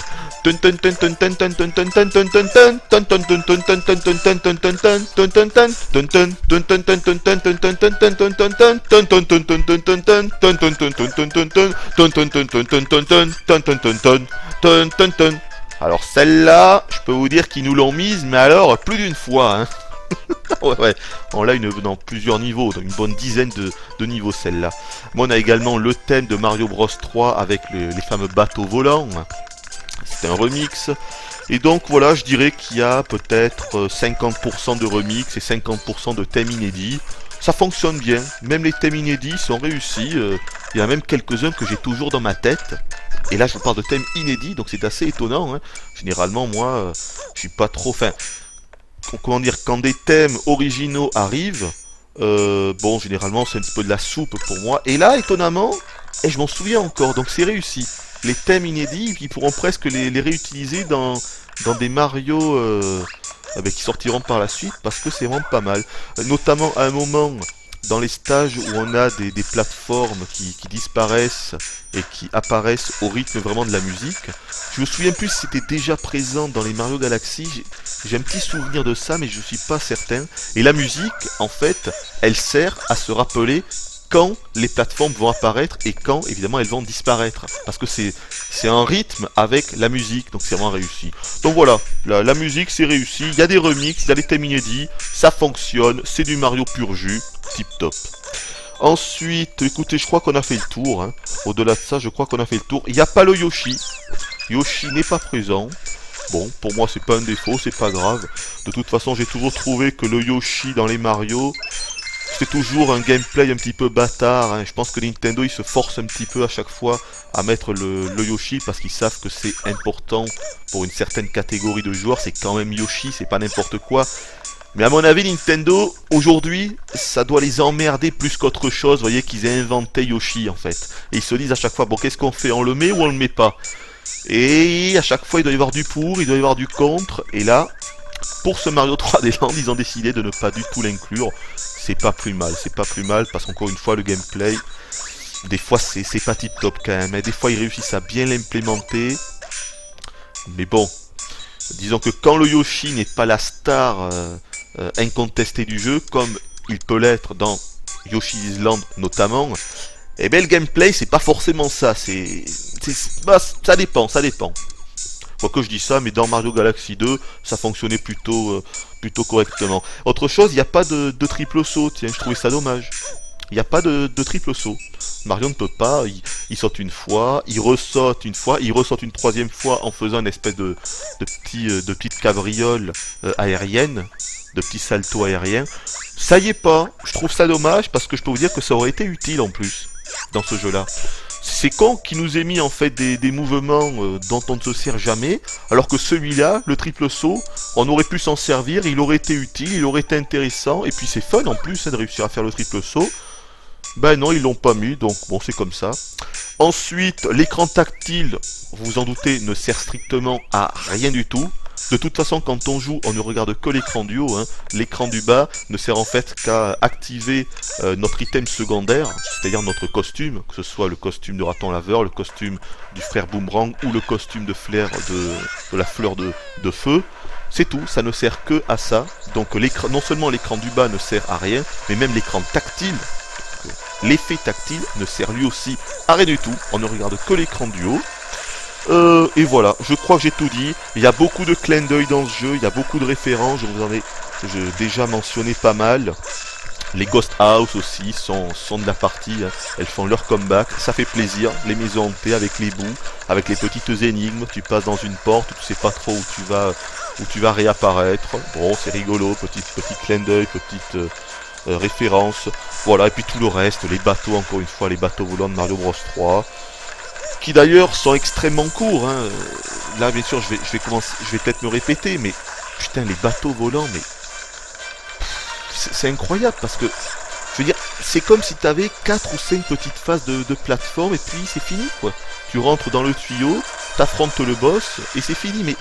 Alors celle-là, je peux vous dire qu'ils nous l'ont mise, mais alors plus d'une fois. Hein. Ouais, on l'a dans plusieurs niveaux, dans une bonne dizaine de niveaux celle-là. Moi on a également le thème de Mario Bros 3 avec les fameux bateaux volants. C'est un remix. Et donc voilà, je dirais qu'il y a peut-être 50% de remix et 50% de thèmes inédits. Ça fonctionne bien, même les thèmes inédits sont réussis. Il y en a même quelques-uns que j'ai toujours dans ma tête. Et là je vous parle de thèmes inédits, donc c'est assez étonnant. Hein. Généralement moi, je suis pas trop... Enfin, comment dire, quand des thèmes originaux arrivent, bon, généralement c'est un petit peu de la soupe pour moi. Et là, étonnamment, je m'en souviens encore, donc c'est réussi. Les thèmes inédits, ils pourront presque les réutiliser dans des Mario qui sortiront par la suite, parce que c'est vraiment pas mal. Notamment à un moment, dans les stages où on a des plateformes qui disparaissent et qui apparaissent au rythme vraiment de la musique. Je me souviens plus si c'était déjà présent dans les Mario Galaxy. J'ai un petit souvenir de ça, mais je suis pas certain. Et la musique, en fait, elle sert à se rappeler quand les plateformes vont apparaître et quand, évidemment, elles vont disparaître. Parce que c'est un rythme avec la musique, donc c'est vraiment réussi. Donc voilà, la musique, c'est réussi. Il y a des remixes, il y a des thèmes inédits, ça fonctionne, c'est du Mario pur jus, tip top. Ensuite, écoutez, je crois qu'on a fait le tour. Hein. Au-delà de ça, je crois qu'on a fait le tour. Il n'y a pas le Yoshi. Yoshi n'est pas présent. Bon, pour moi, c'est pas un défaut, c'est pas grave. De toute façon, j'ai toujours trouvé que le Yoshi dans les Mario, c'est toujours un gameplay un petit peu bâtard. Hein. Je pense que Nintendo, ils se forcent un petit peu à chaque fois à mettre le Yoshi parce qu'ils savent que c'est important pour une certaine catégorie de joueurs. C'est quand même Yoshi, c'est pas n'importe quoi. Mais à mon avis, Nintendo, aujourd'hui, ça doit les emmerder plus qu'autre chose. Vous voyez qu'ils aient inventé Yoshi, en fait. Et ils se disent à chaque fois, bon, qu'est-ce qu'on fait? On le met ou on le met pas? Et à chaque fois, il doit y avoir du pour, il doit y avoir du contre. Et là, pour ce Mario 3D Land, ils ont décidé de ne pas du tout l'inclure. C'est pas plus mal, parce qu'encore une fois, le gameplay, des fois, c'est pas tip top quand même. Et des fois, ils réussissent à bien l'implémenter. Mais bon, disons que quand le Yoshi n'est pas la star incontestée du jeu, comme il peut l'être dans Yoshi's Island notamment, et bien le gameplay c'est pas forcément ça, bah, ça dépend. Moi que je dis ça, mais dans Mario Galaxy 2, ça fonctionnait plutôt correctement. Autre chose, il n'y a pas de triple saut, tiens, je trouvais ça dommage. Il n'y a pas de triple saut. Mario ne peut pas, il saute une fois, il ressaute une fois, il ressaute une troisième fois en faisant une espèce de petite cabriole aérienne, de petits saltos aériens. Ça y est pas, je trouve ça dommage parce que je peux vous dire que ça aurait été utile en plus dans ce jeu-là. C'est con qu'il nous ait mis en fait des mouvements dont on ne se sert jamais, alors que celui-là, le triple saut, on aurait pu s'en servir, il aurait été utile, il aurait été intéressant, et puis c'est fun en plus de réussir à faire le triple saut. Ben non, ils l'ont pas mis, donc bon, c'est comme ça. Ensuite, l'écran tactile, vous vous en doutez, ne sert strictement à rien du tout. De toute façon, quand on joue, on ne regarde que l'écran du haut. Hein. L'écran du bas ne sert en fait qu'à activer notre item secondaire, c'est-à-dire notre costume, que ce soit le costume de raton laveur, le costume du frère Boomerang ou le costume de flair de la fleur de feu. C'est tout, ça ne sert que à ça. Donc non seulement l'écran du bas ne sert à rien, mais même l'écran tactile, l'effet tactile ne sert lui aussi à rien du tout. On ne regarde que l'écran du haut. Et voilà, je crois que j'ai tout dit. Il y a beaucoup de clins d'œil dans ce jeu, il y a beaucoup de références, je vous en ai déjà mentionné pas mal. Les Ghost House aussi sont de la partie, hein. Elles font leur comeback, ça fait plaisir. Les maisons hantées avec les bouts, avec les petites énigmes, tu passes dans une porte, tu sais pas trop où tu vas réapparaître. Bon, c'est rigolo, petit clin d'œil, référence. Voilà, et puis tout le reste, les bateaux, encore une fois, les bateaux volants de Mario Bros 3, qui d'ailleurs sont extrêmement courts, hein. Là, bien sûr, je vais peut-être me répéter, mais putain, les bateaux volants, mais c'est incroyable, parce que, je veux dire, c'est comme si tu avais 4 ou 5 petites phases de plateforme, et puis c'est fini, quoi. Tu rentres dans le tuyau, t'affrontes le boss, et c'est fini, mais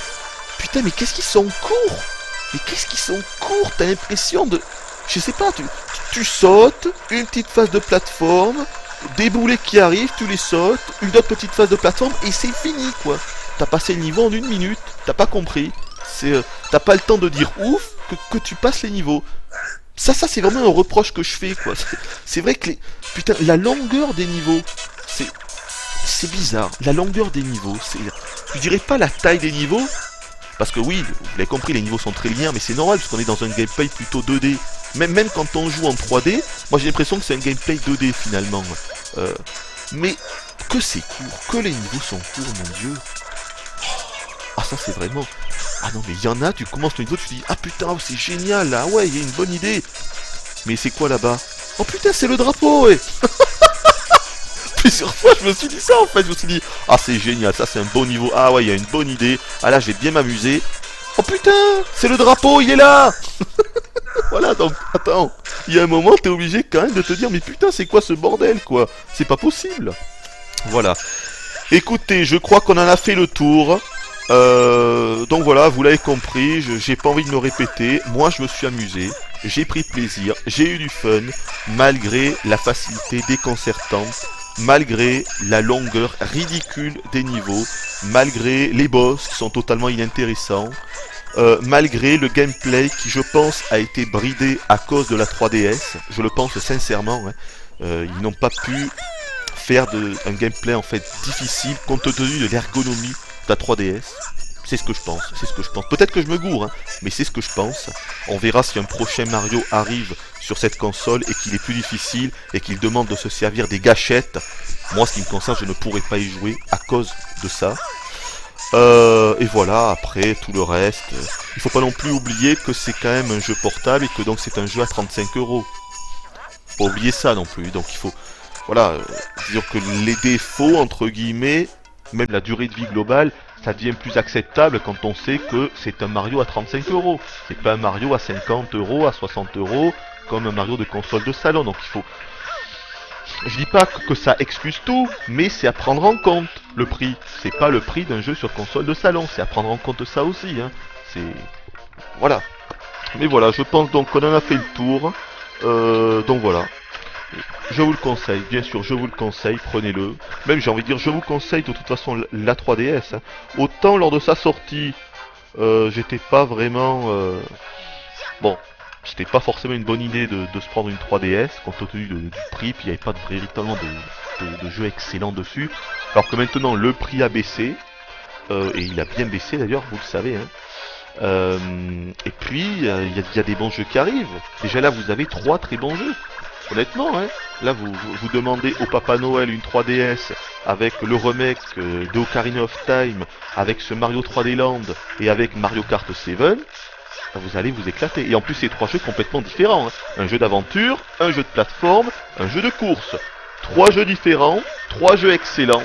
putain, mais qu'est-ce qu'ils sont courts! Mais qu'est-ce qu'ils sont courts! T'as l'impression de... Je sais pas, tu sautes, une petite phase de plateforme, des boulets qui arrivent, tu les sautes, une autre petite phase de plateforme, et c'est fini, quoi. T'as passé le niveau en 1 minute, t'as pas compris. T'as pas le temps de dire ouf que tu passes les niveaux. Ça c'est vraiment un reproche que je fais, quoi. C'est vrai que putain, la longueur des niveaux, c'est bizarre. La longueur des niveaux, je dirais pas la taille des niveaux, parce que oui, vous l'avez compris, les niveaux sont très linéaires, mais c'est normal, parce qu'on est dans un gameplay plutôt 2D. Même quand on joue en 3D, moi j'ai l'impression que c'est un gameplay 2D finalement. Mais que c'est court, que les niveaux sont courts, mon dieu. Ah ça c'est vraiment... Ah non mais il y en a, tu commences le niveau, tu te dis ah putain c'est génial là, ouais il y a une bonne idée. Mais c'est quoi là-bas? Oh putain c'est le drapeau ouais. Plusieurs fois je me suis dit ça en fait, je me suis dit ah c'est génial, ça c'est un bon niveau, ah ouais il y a une bonne idée, ah là je vais bien m'amuser. Oh putain c'est le drapeau, il est là. Voilà donc attends, il y a un moment t'es obligé quand même de te dire mais putain c'est quoi ce bordel quoi, c'est pas possible. Voilà. Écoutez, je crois qu'on en a fait le tour. Donc voilà, vous l'avez compris, j'ai pas envie de me répéter. Moi, je me suis amusé, j'ai pris plaisir, j'ai eu du fun, malgré la facilité déconcertante, malgré la longueur ridicule des niveaux, malgré les boss qui sont totalement inintéressants, malgré le gameplay qui, je pense, a été bridé à cause de la 3DS. Je le pense sincèrement. Hein. Ils n'ont pas pu faire un gameplay en fait difficile compte tenu de l'ergonomie de la 3DS. C'est ce que je pense, c'est ce que je pense. Peut-être que je me gourre, hein, mais c'est ce que je pense. On verra si un prochain Mario arrive sur cette console et qu'il est plus difficile et qu'il demande de se servir des gâchettes. Moi, ce qui me concerne, je ne pourrai pas y jouer à cause de ça. Et voilà, après, tout le reste. Il faut pas non plus oublier que c'est quand même un jeu portable et que donc c'est un jeu à 35 €. Faut pas oublier ça non plus, donc il faut... Voilà, dire que les défauts, entre guillemets, même la durée de vie globale, ça devient plus acceptable quand on sait que c'est un Mario à 35 €. C'est pas un Mario à 50 €, à 60 €, comme un Mario de console de salon. Donc il faut... Je dis pas que ça excuse tout, mais c'est à prendre en compte, le prix. C'est pas le prix d'un jeu sur console de salon, c'est à prendre en compte ça aussi. Hein. C'est... Voilà. Mais voilà, je pense donc qu'on en a fait le tour. Donc voilà. Je vous le conseille, bien sûr, je vous le conseille, prenez-le. Même j'ai envie de dire, je vous conseille de toute façon la 3DS. Hein. Autant lors de sa sortie, j'étais pas vraiment... Bon, c'était pas forcément une bonne idée de se prendre une 3DS, compte tenu du prix, puis il n'y avait pas véritablement de jeux excellents dessus. Alors que maintenant, le prix a baissé, et il a bien baissé d'ailleurs, vous le savez. Hein. Et puis, il y a des bons jeux qui arrivent. Déjà là, vous avez 3 très bons jeux. Honnêtement, hein, là vous demandez au Papa Noël une 3DS avec le remake de Ocarina of Time, avec ce Mario 3D Land et avec Mario Kart 7, vous allez vous éclater. Et en plus c'est 3 jeux complètement différents. Hein. Un jeu d'aventure, un jeu de plateforme, un jeu de course. 3 jeux différents, 3 jeux excellents,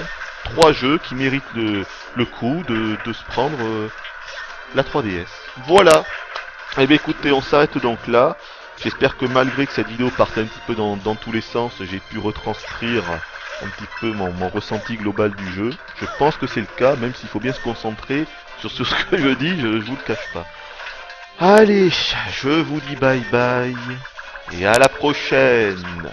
3 jeux qui méritent le coup de se prendre la 3DS. Voilà. Eh bien écoutez, on s'arrête donc là. J'espère que malgré que cette vidéo parte un petit peu dans tous les sens, j'ai pu retranscrire un petit peu mon ressenti global du jeu. Je pense que c'est le cas, même s'il faut bien se concentrer sur ce que je dis, je vous le cache pas. Allez, je vous dis bye bye, et à la prochaine.